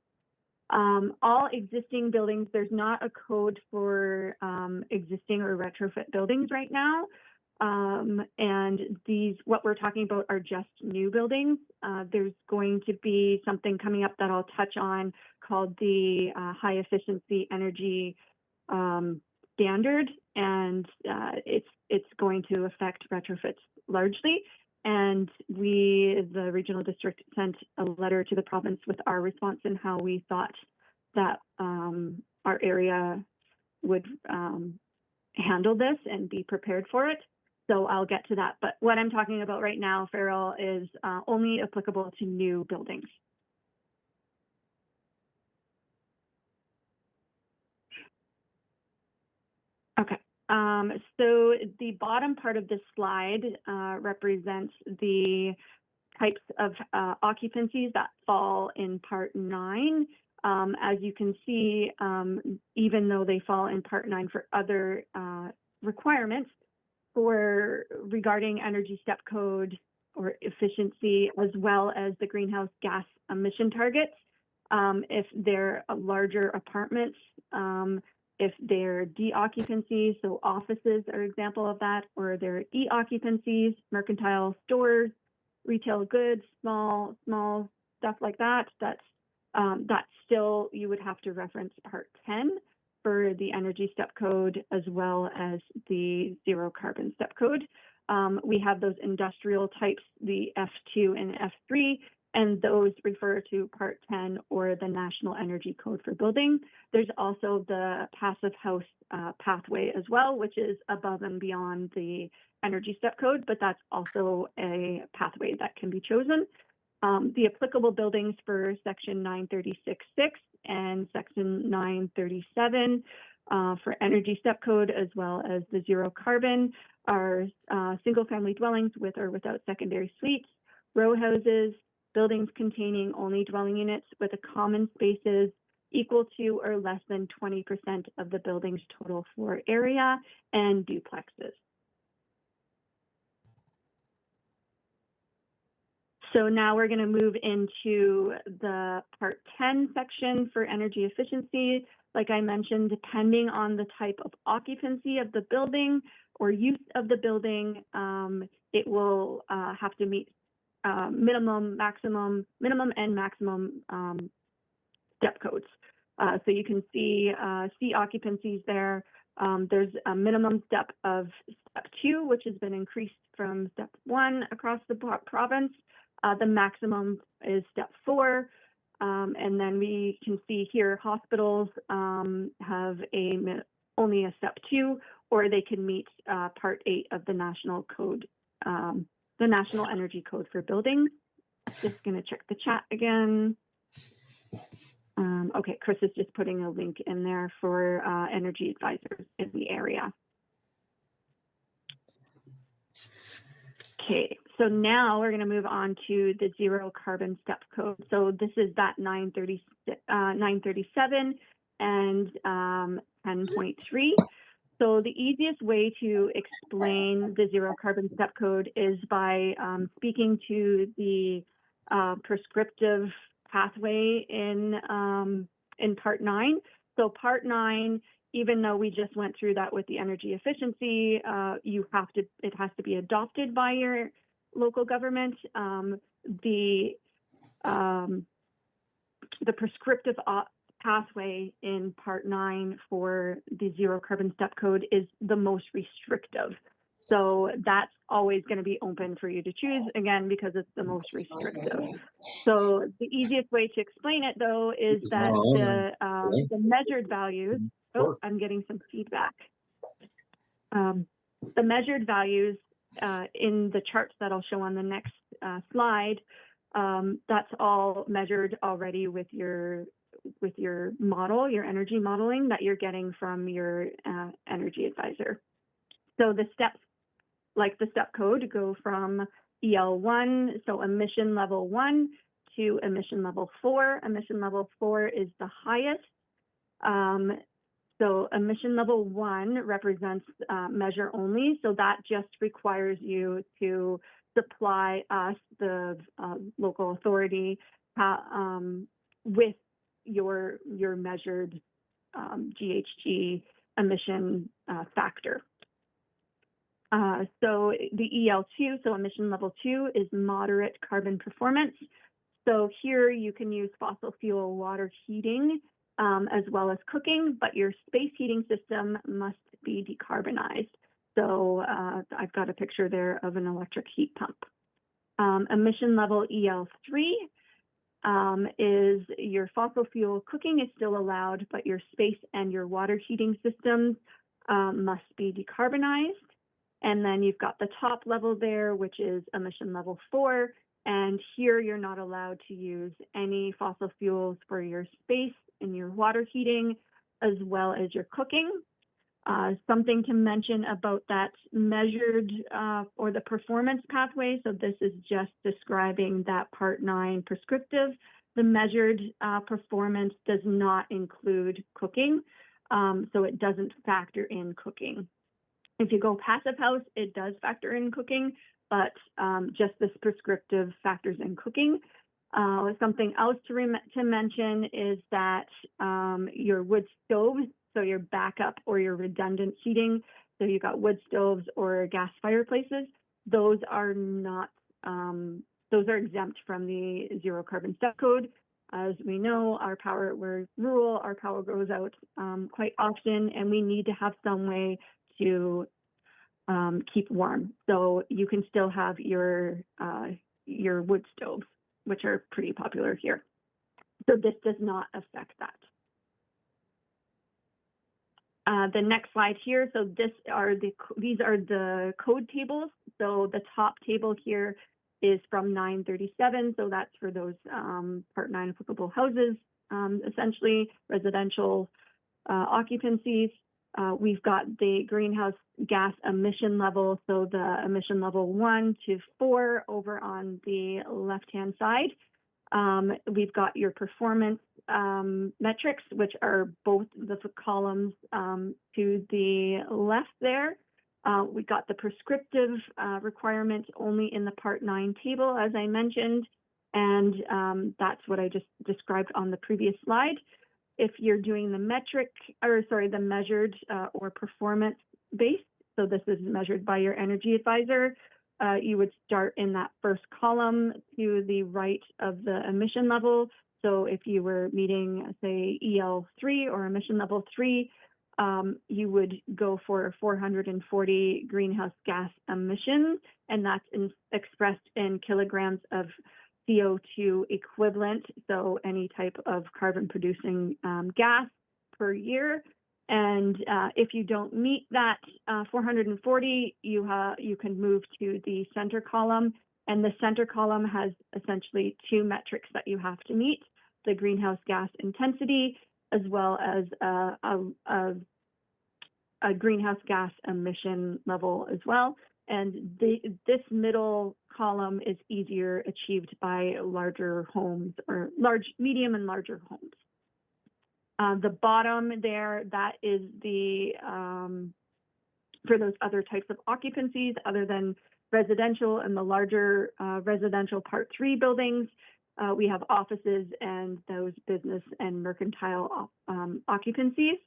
All existing buildings, there's not a code for existing or retrofit buildings right now. And these, what we're talking about are just new buildings. There's going to be something coming up that I'll touch on called the high efficiency energy standard, and it's going to affect retrofits largely. And we, the regional district, sent a letter to the province with our response and how we thought that our area would handle this and be prepared for it. So I'll get to that. But what I'm talking about right now, Farrell, is only applicable to new buildings. Okay. So the bottom part of this slide represents the types of occupancies that fall in Part 9. As you can see, even though they fall in Part 9 for other requirements, regarding energy step code or efficiency, as well as the greenhouse gas emission targets, if they're larger apartments, if they're D-occupancies, so offices are an example of that, or they're E-occupancies, mercantile stores, retail goods, small stuff like that, that's still, you would have to reference Part 10 for the energy step code, as well as the zero carbon step code. We have those industrial types, the F2 and F3, and those refer to Part 10 or the National Energy Code for building. There's also the passive house pathway as well, which is above and beyond the energy step code, but that's also a pathway that can be chosen. The applicable buildings for Section 936.6 and Section 937 for energy step code, as well as the zero carbon, are single family dwellings with or without secondary suites, row houses, buildings containing only dwelling units with a common spaces equal to or less than 20% of the building's total floor area, and duplexes. So now we're going to move into the Part 10 section for energy efficiency. Like I mentioned, depending on the type of occupancy of the building or use of the building, it will have to meet minimum and maximum step codes. So you can see occupancies there. There's a minimum step of step 2, which has been increased from step 1 across the province. The maximum is step 4. And then we can see here hospitals have only a step 2, or they can meet Part 8 of the National Code, the National Energy Code for buildings. Just going to check the chat again. Okay, Chris is just putting a link in there for energy advisors in the area. Okay, so now we're going to move on to the zero carbon step code. So this is that 937 and 10.3. So the easiest way to explain the zero carbon step code is by speaking to the prescriptive pathway in in Part 9. So Part 9, even though we just went through that with the energy efficiency, it has to be adopted by your local government. The prescriptive pathway in Part 9 for the zero carbon step code is the most restrictive. So that's always going to be open for you to choose, again, because it's the most restrictive. So the easiest way to explain it, though, is that the measured values, oh, I'm getting some feedback. The measured values in the charts that I'll show on the next slide, that's all measured already with your model, your energy modeling that you're getting from your energy advisor. So the steps, like the step code, go from EL1, so emission level 1, to emission level 4. Emission level 4 is the highest. So emission level 1 represents measure only. So that just requires you to supply us, the local authority, with your measured GHG emission factor. So the EL2, so emission level 2, is moderate carbon performance. So here you can use fossil fuel water heating as well as cooking, but your space heating system must be decarbonized. So I've got a picture there of an electric heat pump. Emission level EL3 is your fossil fuel cooking is still allowed, but your space and your water heating systems must be decarbonized. And then you've got the top level there, which is emission level 4. And here you're not allowed to use any fossil fuels for your space and your water heating, as well as your cooking. Something to mention about that measured or the performance pathway. So this is just describing that Part 9 prescriptive. The measured performance does not include cooking, so it doesn't factor in cooking. If you go passive house, it does factor in cooking, but just this prescriptive factors in cooking. Something else to mention is that your wood stoves, so your backup or your redundant heating, so you've got wood stoves or gas fireplaces, those are not, those are exempt from the zero carbon step code. As we know, we're rural, our power goes out quite often, and we need to have some way to keep warm. So you can still have your wood stoves, which are pretty popular here. So this does not affect that. The next slide here. So these are the code tables. So the top table here is from 937. So that's for those Part 9 applicable houses, essentially residential occupancies. We've got the greenhouse gas emission level. So the emission level 1 to 4 over on the left-hand side. We've got your performance metrics, which are both the columns to the left there. We got the prescriptive requirements only in the Part 9 table, as I mentioned, and that's what I just described on the previous slide. If you're doing the measured or performance based, so this is measured by your energy advisor, you would start in that first column to the right of the emission level. So if you were meeting, say, EL3 or emission level 3, you would go for 440 greenhouse gas emissions, and that's expressed in kilograms of CO2 equivalent, so any type of carbon producing gas per year. And if you don't meet that 440, you can move to the center column, and the center column has essentially two metrics that you have to meet: the greenhouse gas intensity, as well as a greenhouse gas emission level as well. And this middle column is easier achieved by larger homes, or medium and larger homes. The bottom there, that is the for those other types of occupancies other than residential and the larger residential Part 3 buildings. we have offices and those business and mercantile occupancies.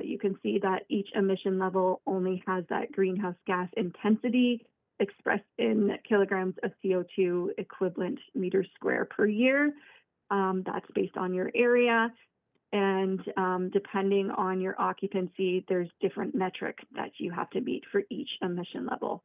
You can see that each emission level only has that greenhouse gas intensity expressed in kilograms of CO2 equivalent meters square per year. That's based on your area. And depending on your occupancy, there's different metrics that you have to meet for each emission level.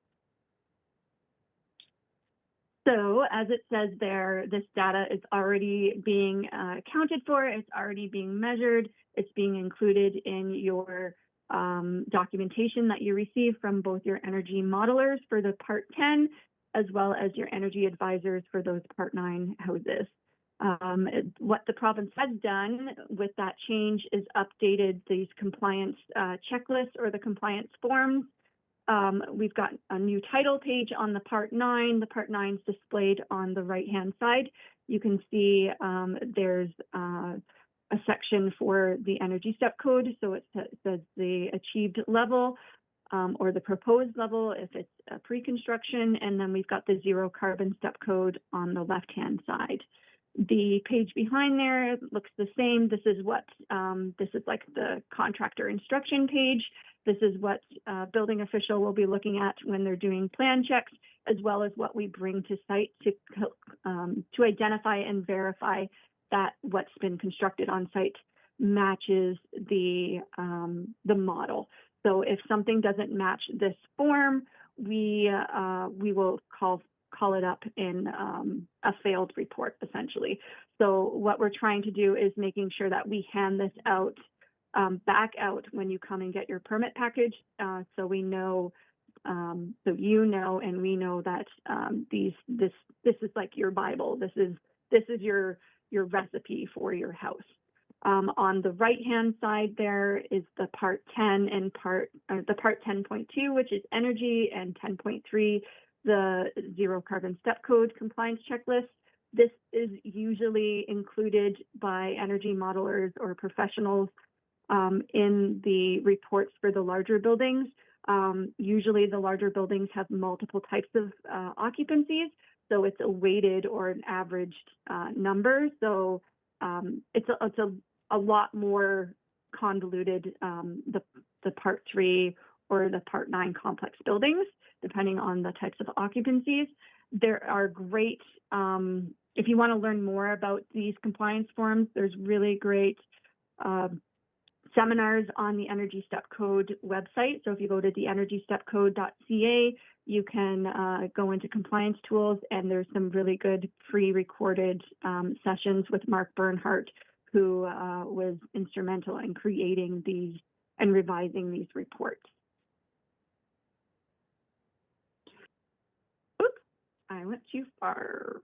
So as it says there, this data is already being accounted for, it's already being measured, it's being included in your documentation that you receive from both your energy modelers for the Part 10, as well as your energy advisors for those Part 9 houses. What the province has done with that change is updated these compliance checklists or the compliance forms. We've got a new title page on the Part 9. The Part 9 is displayed on the right-hand side. You can see there's a section for the energy step code. So it says the achieved level or the proposed level if it's a pre-construction. And then we've got the zero carbon step code on the left-hand side. The page behind there looks the same. This is what, this is like the contractor instruction page. This is what building official will be looking at when they're doing plan checks, as well as what we bring to site to identify and verify that what's been constructed on site matches the model. So if something doesn't match this form, we will call it up in a failed report, essentially. So what we're trying to do is making sure that we hand this out, back out when you come and get your permit package, so we know, so you know, and we know that this is like your Bible. This is your recipe for your house. On the right-hand side, there is the Part 10 and the Part 10.2, which is energy, and 10.3, the zero carbon step code compliance checklist. This is usually included by energy modelers or professionals in the reports for the larger buildings. Usually the larger buildings have multiple types of occupancies, so it's a weighted or an averaged number. So it's a lot more convoluted, the Part 3 or the Part 9 complex buildings, depending on the types of occupancies. There are great, if you want to learn more about these compliance forms, there's really great seminars on the Energy Step Code website. So if you go to theenergystepcode.ca, you can go into compliance tools, and there's some really good pre-recorded sessions with Mark Bernhardt, who was instrumental in creating these and revising these reports. Oops, I went too far.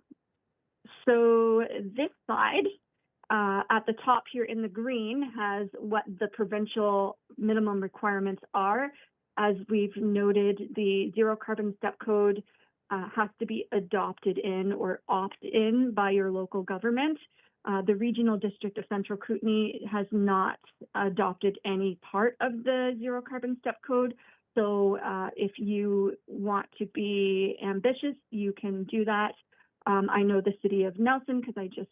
So this slide, at the top here in the green, has what the provincial minimum requirements are. As we've noted, the zero carbon step code has to be adopted in or opt-in by your local government. The Regional District of Central Kootenay has not adopted any part of the zero carbon step code. So if you want to be ambitious, you can do that. I know the city of Nelson, because I just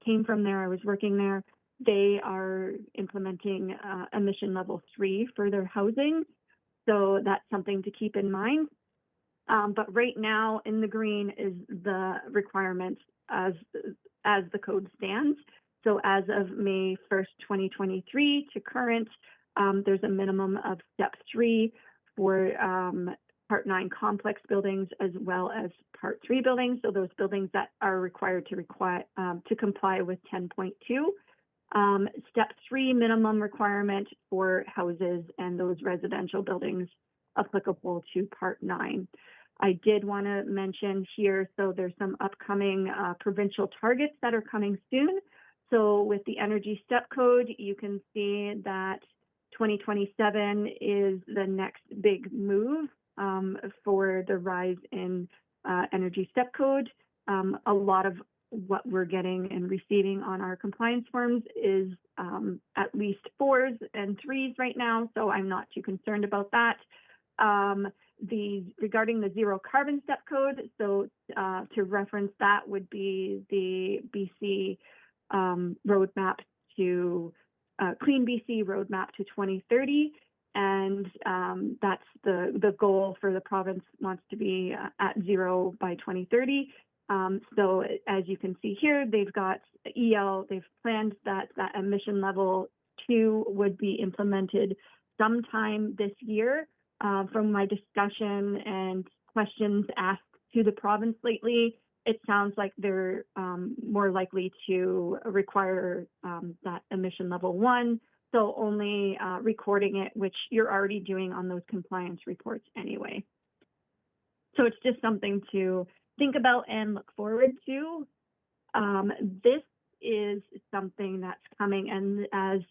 came from there, I was working there. They are implementing emission level 3 for their housing. So that's something to keep in mind. But right now in the green is the requirements as the code stands. So as of May 1st, 2023 to current, there's a minimum of step 3 for Part 9 complex buildings as well as Part 3 buildings. So those buildings that are required to comply with 10.2. Step 3 minimum requirement for houses and those residential buildings applicable to Part 9. I did want to mention here, so there's some upcoming provincial targets that are coming soon. So with the Energy Step Code, you can see that 2027 is the next big move for the rise in Energy Step Code. A lot of what we're getting and receiving on our compliance forms is at least 4s and 3s right now, so I'm not too concerned about that. regarding the zero carbon step code, so to reference that would be the BC roadmap to Clean BC roadmap to 2030. And that's the goal for the province, wants to be at zero by 2030. So as you can see here, they've got they've planned that emission level 2 would be implemented sometime this year. From my discussion and questions asked to the province lately, it sounds like they're more likely to require that emission level 1. So only recording it, which you're already doing on those compliance reports anyway. So it's just something to think about and look forward to. This is something that's coming, and as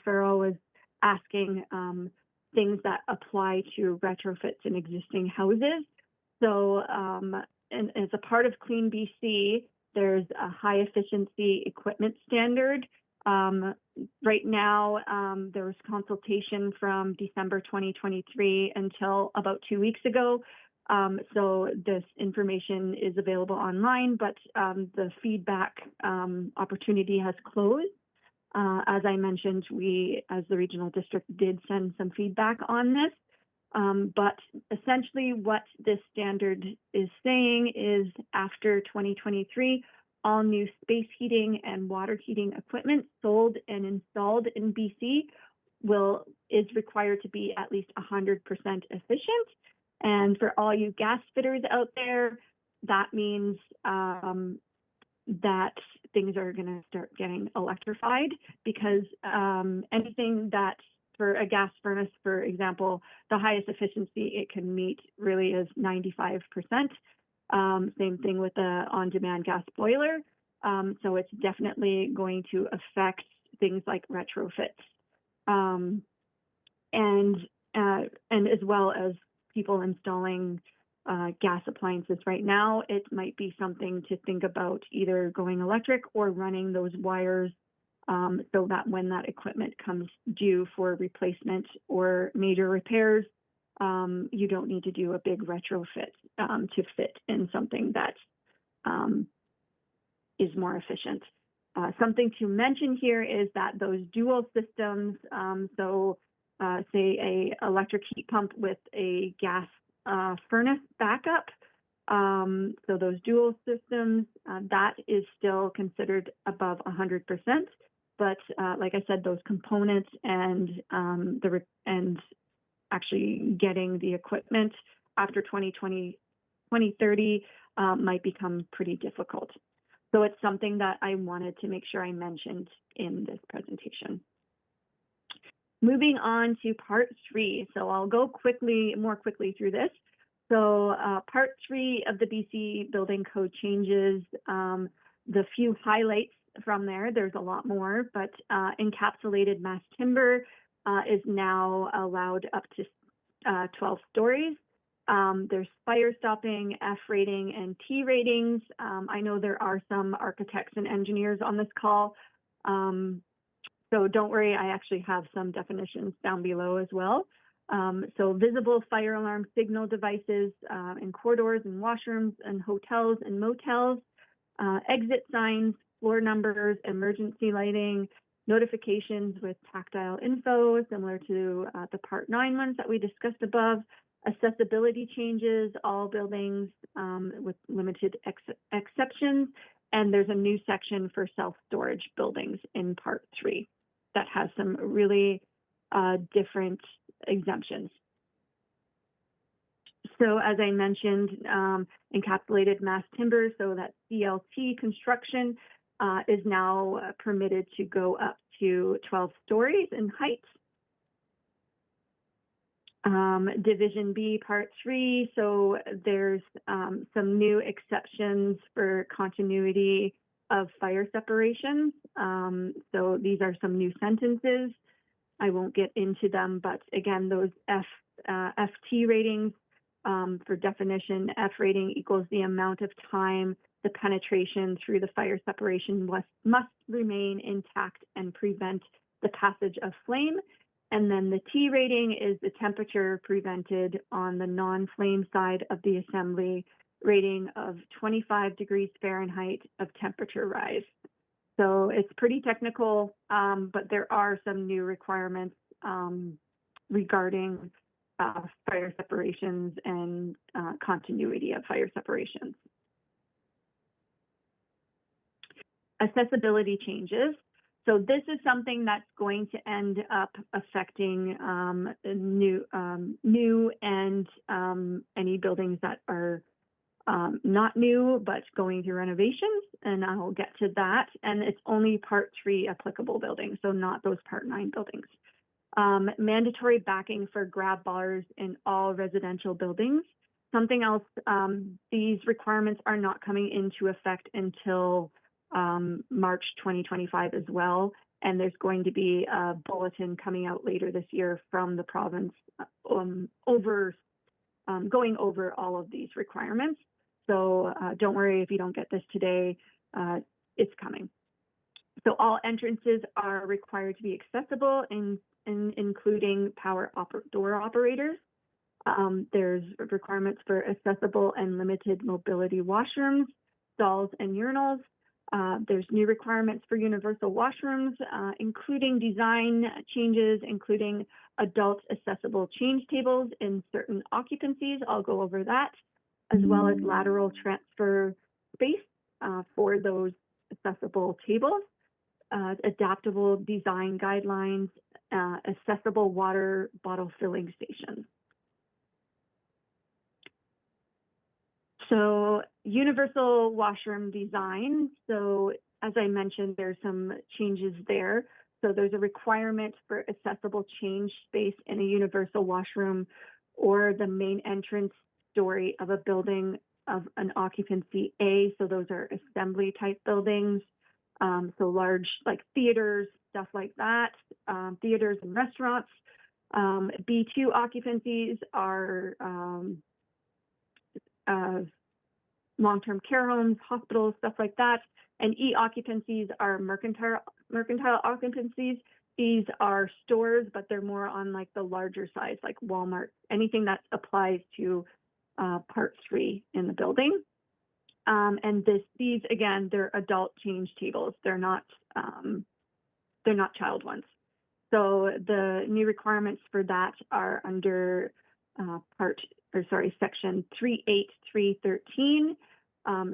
Farrell was asking, things that apply to retrofits in existing houses. So, and as a part of Clean BC, there's a high efficiency equipment standard. Right now, there was consultation from December 2023 until about 2 weeks ago. So this information is available online, but the feedback opportunity has closed. As I mentioned, we, as the regional district, did send some feedback on this. But essentially what this standard is saying is after 2023, all new space heating and water heating equipment sold and installed in BC is required to be at least 100% efficient. And for all you gas fitters out there, that means that things are going to start getting electrified, because anything that, for a gas furnace, for example, the highest efficiency it can meet really is 95%. Same thing with the on-demand gas boiler. So it's definitely going to affect things like retrofits, and as well as people installing gas appliances right now. It might be something to think about, either going electric or running those wires so that when that equipment comes due for replacement or major repairs, you don't need to do a big retrofit to fit in something that is more efficient. Something to mention here is that those dual systems, say a electric heat pump with a gas furnace backup, so those dual systems, that is still considered above 100%. But like I said, those components and actually getting the equipment after 2030 might become pretty difficult. So it's something that I wanted to make sure I mentioned in this presentation. Moving on to part 3. So I'll go more quickly through this. So part 3 of the BC Building Code changes, the few highlights from there's a lot more, but encapsulated mass timber is now allowed up to 12 stories. There's fire stopping, F rating, and T ratings. I know there are some architects and engineers on this call, so don't worry, I actually have some definitions down below as well. So visible fire alarm signal devices in corridors and washrooms and hotels and motels, exit signs, floor numbers, emergency lighting, notifications with tactile info, similar to the Part 9 ones that we discussed above, accessibility changes, all buildings with limited exceptions, and there's a new section for self-storage buildings in Part 3 that has some really different exemptions. So as I mentioned, encapsulated mass timber, so that CLT construction is now permitted to go up to 12 stories in height. Division B, Part 3, so there's some new exceptions for continuity of fire separations. So these are some new sentences. I won't get into them, but again, those FT ratings, for definition, F rating equals the amount of time the penetration through the fire separation must remain intact and prevent the passage of flame. And then the T rating is the temperature prevented on the non-flame side of the assembly, rating of 25 degrees Fahrenheit of temperature rise. So it's pretty technical, but there are some new requirements regarding fire separations and continuity of fire separations. Accessibility changes. So this is something that's going to end up affecting new and any buildings that are not new, but going through renovations, and I'll get to that. And it's only Part 3 applicable buildings, so not those Part 9 buildings. Mandatory backing for grab bars in all residential buildings. Something else, these requirements are not coming into effect until March 2025 as well. And there's going to be a bulletin coming out later this year from the province going over all of these requirements. So don't worry if you don't get this today, it's coming. So all entrances are required to be accessible, including door operators. There's requirements for accessible and limited mobility washrooms, stalls, and urinals. There's new requirements for universal washrooms, including design changes, including adult accessible change tables in certain occupancies. I'll go over that, as well as lateral transfer space for those accessible tables, adaptable design guidelines, accessible water bottle filling stations. So universal washroom design. So as I mentioned, there's some changes there. So there's a requirement for accessible change space in a universal washroom or the main entrance story of a building of an occupancy A. So those are assembly type buildings. So large like theaters, stuff like that, theaters and restaurants. B2 occupancies are long-term care homes, hospitals, stuff like that. And E occupancies are mercantile occupancies. These are stores, but they're more on like the larger size, like Walmart, anything that applies to Part 3 in the building. And these again, they're adult change tables. They're not child ones. So the new requirements for that are under Section 38313.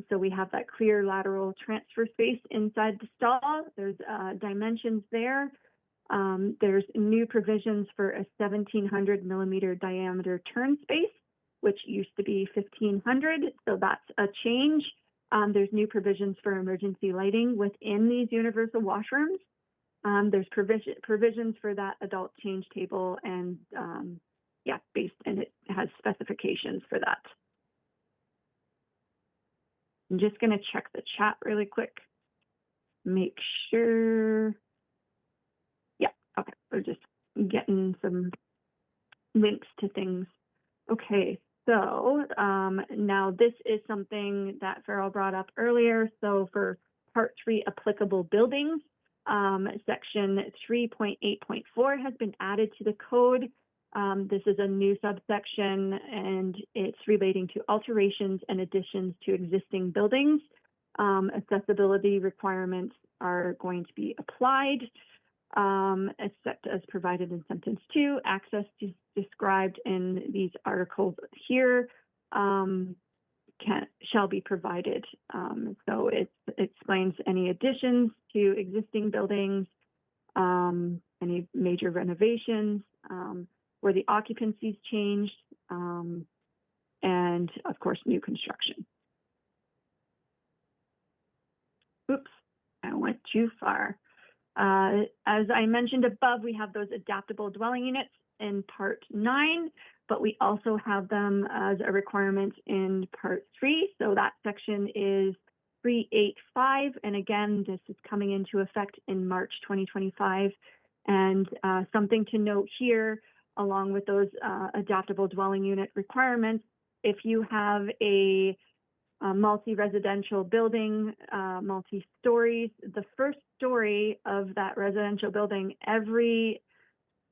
So we have that clear lateral transfer space inside the stall. There's dimensions there. There's new provisions for a 1,700 millimeter diameter turn space, which used to be 1,500. So that's a change. There's new provisions for emergency lighting within these universal washrooms. There's provisions for that adult change table, and and it has specifications for that. I'm just going to check the chat really quick. Make sure. Yeah, okay. We're just getting some links to things. Okay, so now this is something that Farrell brought up earlier. So for Part 3 applicable buildings, Section 3.8.4 has been added to the code. This is a new subsection, and it's relating to alterations and additions to existing buildings. Accessibility requirements are going to be applied, except as provided in sentence 2. Access described in these articles here shall be provided. So it explains any additions to existing buildings, any major renovations, where the occupancies changed, and of course, new construction. Oops, I went too far. As I mentioned above, we have those adaptable dwelling units in Part 9, but we also have them as a requirement in Part 3. So that section is 385, and again, this is coming into effect in March 2025. And something to note here, along with those adaptable dwelling unit requirements, if you have a multi-residential building, multi-stories, the first story of that residential building, every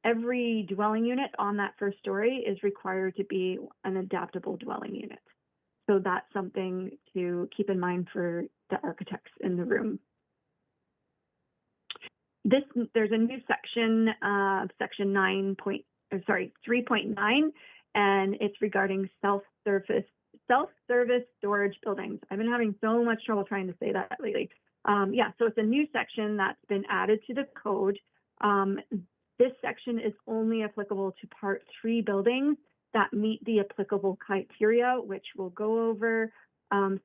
every dwelling unit on that first story is required to be an adaptable dwelling unit. So that's something to keep in mind for the architects in the room. There's a new section, section 3.9, and it's regarding self-service storage buildings. I've been having so much trouble trying to say that lately. Yeah, so it's a new section that's been added to the code. This section is only applicable to Part 3 buildings that meet the applicable criteria, which we'll go over.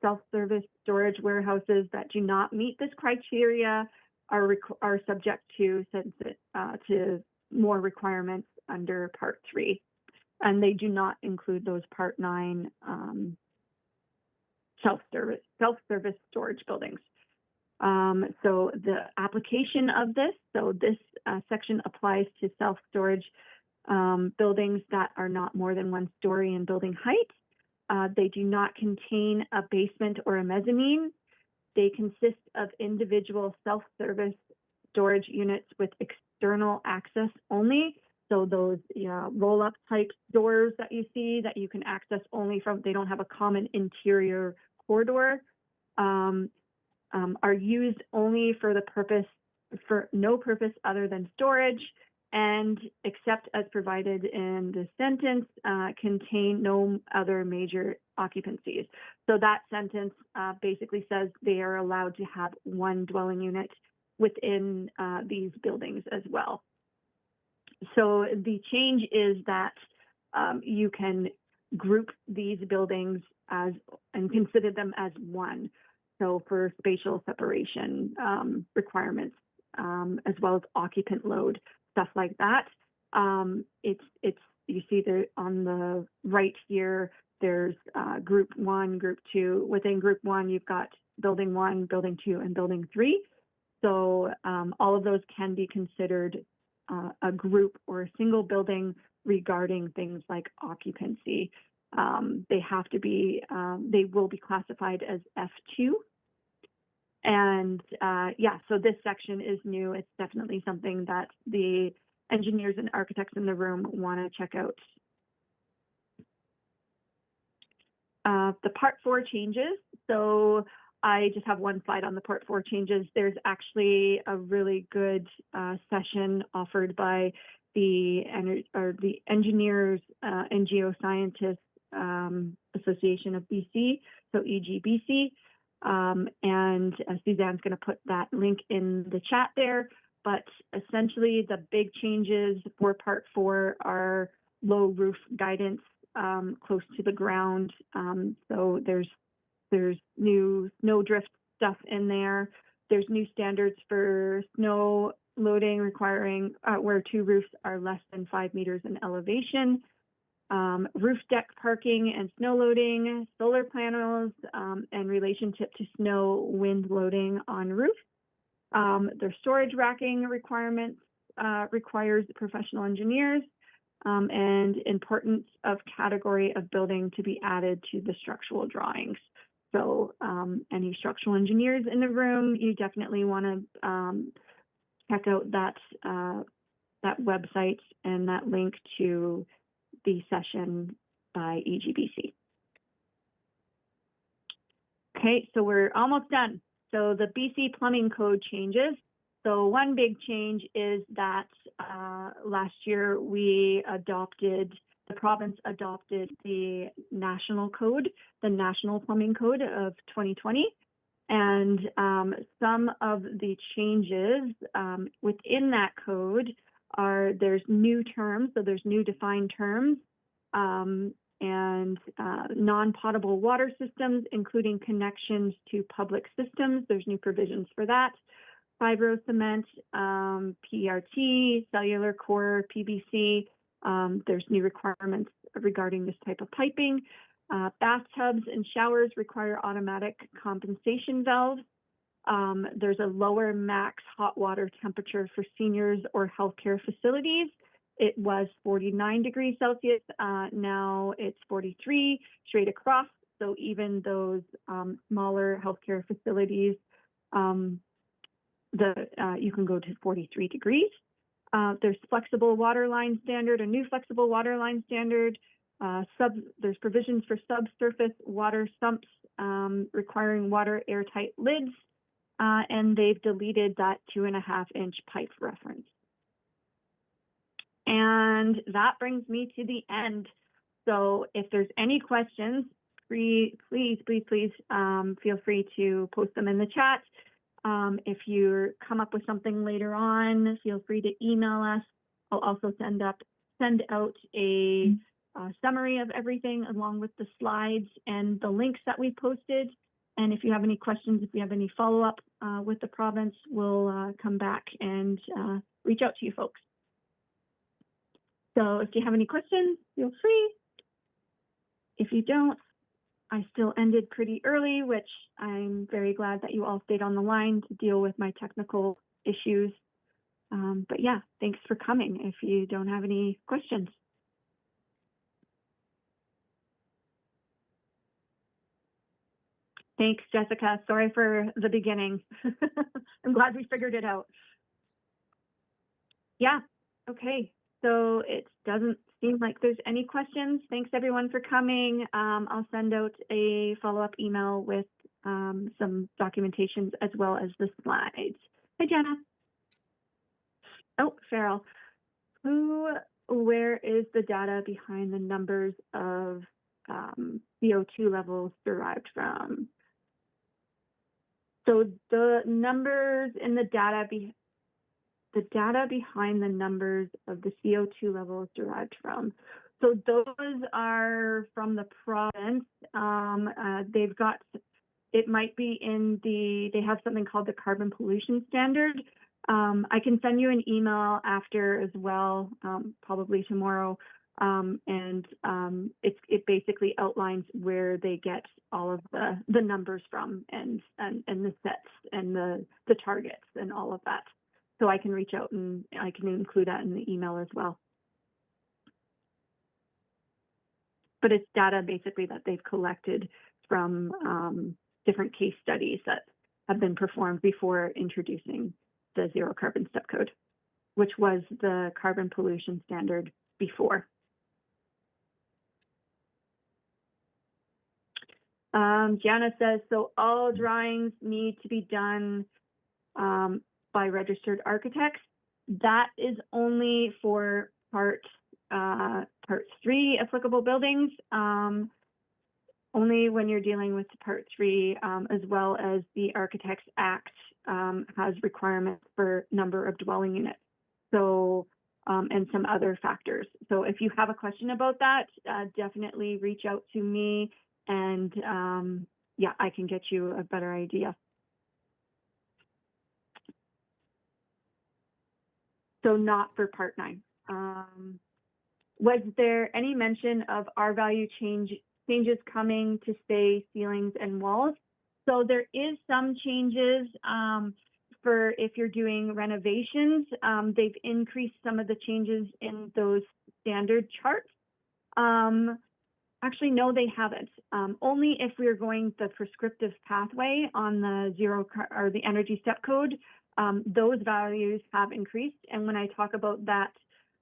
Self-service storage warehouses that do not meet this criteria are subject to more requirements under Part 3, and they do not include those Part 9 self-service storage buildings. So the application of this, section applies to self-storage buildings that are not more than 1 story in building height. They do not contain a basement or a mezzanine. They consist of individual self-service storage units with external access only. So those roll-up type doors that you see that you can access only from, they don't have a common interior corridor, are used only for no purpose other than storage, and except as provided in the sentence, contain no other major occupancies. So that sentence basically says they are allowed to have 1 dwelling unit within these buildings as well. So the change is that you can group these buildings and consider them as one. So for spatial separation requirements, as well as occupant load, stuff like that. You see there on the right here, there's group 1, group 2. Within group 1, you've got building 1, building 2, and building 3. So all of those can be considered a group or a single building regarding things like occupancy. They have to be, they will be classified as F2. And yeah, so this section is new. It's definitely something that the engineers and architects in the room want to check out. The Part 4 changes. So I just have one slide on the Part 4 changes. There's actually a really good session offered by the Engineers and Geoscientists Association of BC, so EGBC. And Suzanne's going to put that link in the chat there. But essentially, the big changes for Part 4 are low roof guidance close to the ground. So there's new snow drift stuff in there. There's new standards for snow loading requiring where 2 roofs are less than 5 meters in elevation. Roof deck parking and snow loading, solar panels, and relationship to snow wind loading on roof. Their storage racking requirements requires professional engineers, and importance of category of building to be added to the structural drawings. So any structural engineers in the room, you definitely want to check out that website and that link to the session by EGBC. Okay, so we're almost done. So the BC Plumbing Code changes. So one big change is that last year the province adopted the national code, the National Plumbing Code of 2020. And some of the changes within that code there's new terms, so there's new defined terms, and non-potable water systems, including connections to public systems. There's new provisions for that. Fibro cement, PRT, cellular core, PVC. There's new requirements regarding this type of piping. Bathtubs and showers require automatic compensation valves. There's a lower max hot water temperature for seniors or healthcare facilities. It was 49 degrees Celsius. Now it's 43 straight across. So even those smaller healthcare facilities, you can go to 43 degrees. There's flexible water line standard, a new flexible water line standard. There's provisions for subsurface water sumps requiring water airtight lids, and they've deleted that 2.5-inch pipe reference. And that brings me to the end. So if there's any questions, please feel free to post them in the chat. If you come up with something later on, feel free to email us. I'll also send out a summary of everything along with the slides and the links that we posted. And if you have any questions, if you have any follow-up with the province, we'll come back and reach out to you folks. So if you have any questions, feel free. If you don't, I still ended pretty early, which I'm very glad that you all stayed on the line to deal with my technical issues. But yeah, thanks for coming if you don't have any questions. Thanks, Jessica. Sorry for the beginning. I'm glad we figured it out. Yeah, okay. So it doesn't seem like there's any questions. Thanks everyone for coming. I'll send out a follow-up email with some documentations as well as the slides. Hi, Jenna. Oh, Farrell. Where is the data behind the numbers of CO2 levels derived from? So the numbers in the data behind the numbers of the CO2 levels derived from. So those are from the province. They've got, it might be in they have something called the carbon pollution standard. I can send you an email after as well, probably tomorrow. It basically outlines where they get all of the numbers from and the sets and the targets and all of that. So I can reach out and I can include that in the email as well. But it's data basically that they've collected from different case studies that have been performed before introducing the zero carbon step code, which was the carbon pollution standard before. Jana says, so all drawings need to be done by registered architects. That is only for part 3 applicable buildings, only when you're dealing with part 3, as well as the Architects Act has requirements for number of dwelling units. So, and some other factors. So if you have a question about that, definitely reach out to me and yeah, I can get you a better idea. So not for part 9. Was there any mention of R value changes coming to say ceilings and walls? So there is some changes for if you're doing renovations. They've increased some of the changes in those standard charts. Actually, no, they haven't. Only if we're going the prescriptive pathway on the or the energy step code, those values have increased. And when I talk about that,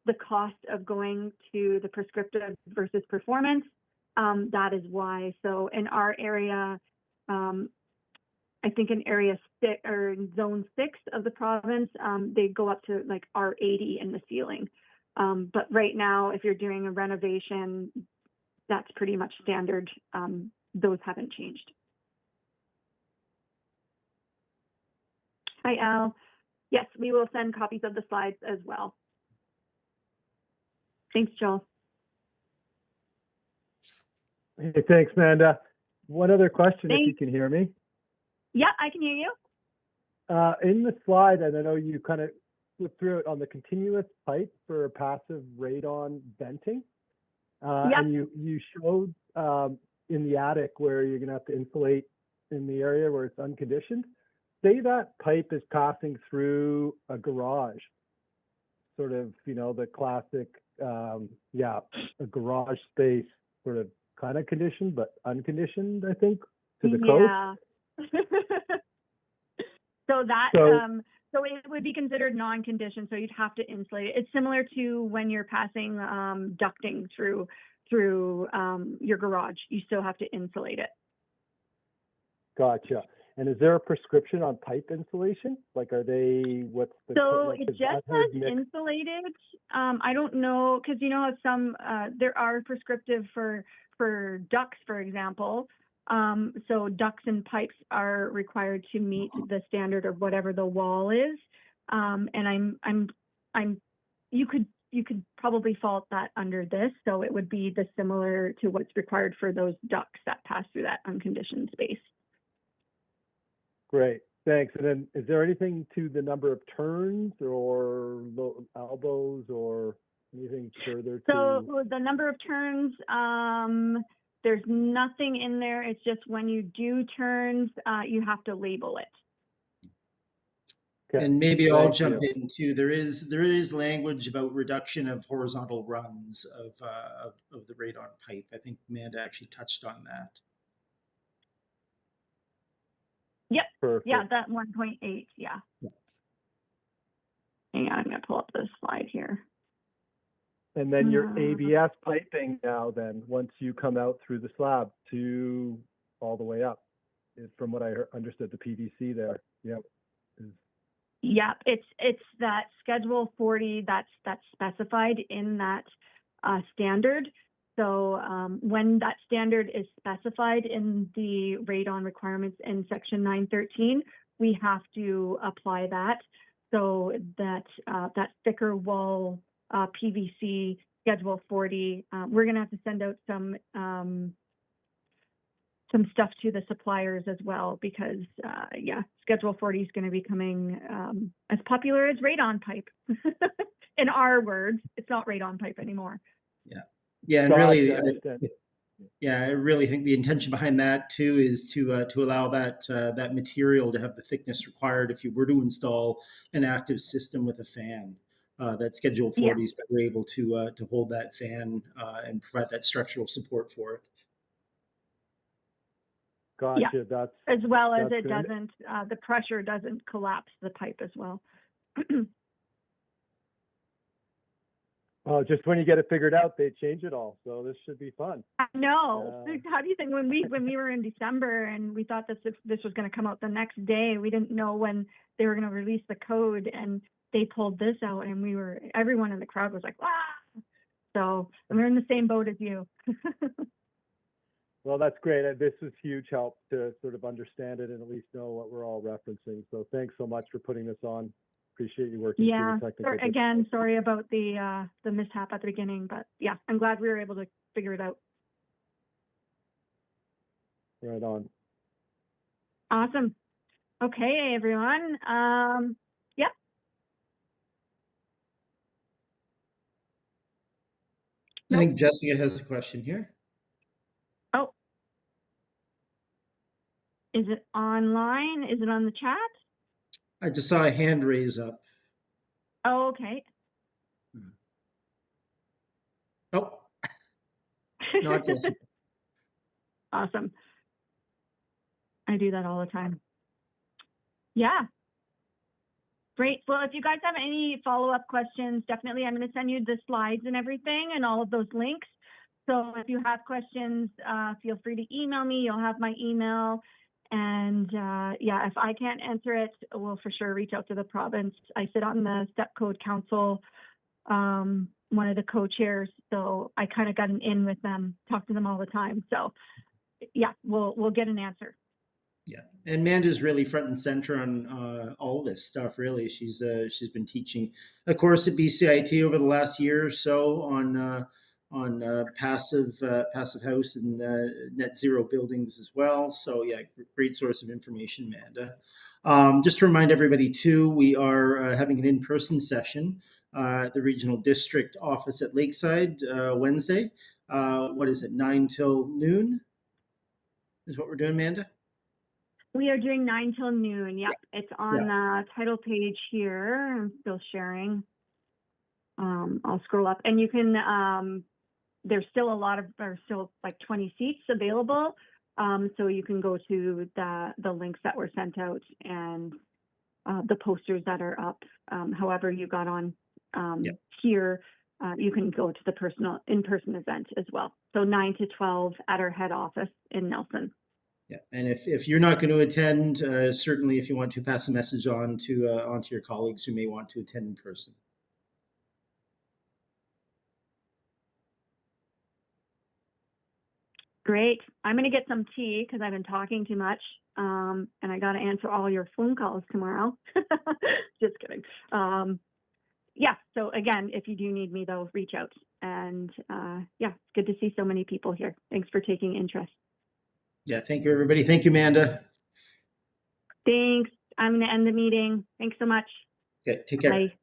the cost of going to the prescriptive versus performance, that is why. So in our area, I think in area 6 or zone 6 of the province, they go up to like R80 in the ceiling. But right now, if you're doing a renovation, that's pretty much standard. Those haven't changed. Hi, Al. Yes, we will send copies of the slides as well. Thanks, Joel. Hey, thanks, Amanda. One other question, if you can hear me. Yeah, I can hear you. In the slide, and I know you kind of flipped through it on the continuous pipe for passive radon venting. And you showed in the attic where you're going to have to insulate in the area where it's unconditioned. Say that pipe is passing through a garage, sort of, you know, the classic, a garage space, sort of kind of conditioned, but unconditioned, I think, to the coast. So that, So it would be considered non-conditioned, so you'd have to insulate it. It's similar to when you're passing ducting through your garage. You still have to insulate it. Gotcha. And is there a prescription on pipe insulation? Like, what's the? So like, it 'cause just I've heard says mixed- insulated. I don't know, because you know how some there are prescriptive for ducts, for example. So ducts and pipes are required to meet the standard of whatever the wall is. And you could probably fault that under this. So it would be the similar to what's required for those ducts that pass through that unconditioned space. Great, thanks. And then, is there anything to the number of turns or elbows or anything further So to? the number of turns, there's nothing in there. It's just when you do turns, you have to label it. Okay, And maybe I'll thank jump you. in too. There is language about reduction of horizontal runs of the radon pipe. I think Amanda actually touched on that. Yep. Perfect. Yeah, that 1.8. Yeah. Hang on, I'm gonna pull up this slide here. And then your Uh, ABS piping now, then once you come out through the slab to all the way up, from what I understood, the PVC there. Yep. Yeah, it's that Schedule 40 that's specified in that standard. So when that standard is specified in the radon requirements in Section 913, we have to apply that. So that thicker wall PVC Schedule 40, we're gonna have to send out some stuff to the suppliers as well, because yeah, Schedule 40 is going to be becoming as popular as radon pipe. In our words, it's not radon pipe anymore. Yeah, and really, Gotcha. I really think the intention behind that too is to allow that material to have the thickness required if you were to install an active system with a fan. That Schedule 40 is better able to hold that fan and provide that structural support for it. Gotcha. Yeah. That's As well as that's it good. doesn't, the pressure doesn't collapse the pipe as well. Oh, just when you get it figured out, they change it all. So this should be fun. No. How do you think when we were in December and we thought this was going to come out the next day, we didn't know when they were going to release the code, and they pulled this out, and everyone in the crowd was like, "Wow!" So we're in the same boat as you. Well, that's great. This was huge help to sort of understand it and at least know what we're all referencing. So thanks so much for putting this on. Appreciate you working Yeah. through the technical. Again, sorry about the mishap at the beginning, but yeah, I'm glad we were able to figure it out. Right on. Awesome. Okay, everyone. Yep. I think Jessica has a question here. Oh. Is it online? Is it on the chat? I just saw a hand raise up. Oh, okay. Oh, not Jessica. Awesome. I do that all the time. Yeah. Great. Well, if you guys have any follow-up questions, definitely I'm going to send you the slides and everything and all of those links. So if you have questions, feel free to email me. You'll have my email. And yeah, if I can't answer it, we'll for sure reach out to the province. I sit on the Step Code Council, one of the co-chairs. So I kind of got an in with them, talk to them all the time. So yeah, we'll get an answer. Yeah, and Amanda's really front and center on all this stuff. Really, she's been teaching a course at BCIT over the last year or so on passive house and net zero buildings as well. So yeah, great source of information, Amanda. Just to remind everybody too, we are having an in-person session at the regional district office at Lakeside Wednesday. What is it, 9 till noon? Is what we're doing, Amanda? We are doing 9 till noon. Yep. It's on the title page here. I'm still sharing. I'll scroll up and you can, there's still like 20 seats available. So you can go to the links that were sent out and the posters that are up. However you got on Yep. here, you can go to the in-person event as well. So 9 to 12 at our head office in Nelson. Yeah, and if you're not going to attend, certainly if you want to pass the message on to your colleagues who may want to attend in person. Great. I'm going to get some tea because I've been talking too much. And I got to answer all your phone calls tomorrow. Just kidding. Yeah. So again, if you do need me, though, reach out. And yeah, it's good to see so many people here. Thanks for taking interest. Yeah. Thank you, everybody. Thank you, Amanda. Thanks. I'm going to end the meeting. Thanks so much. Okay. Take care. Bye.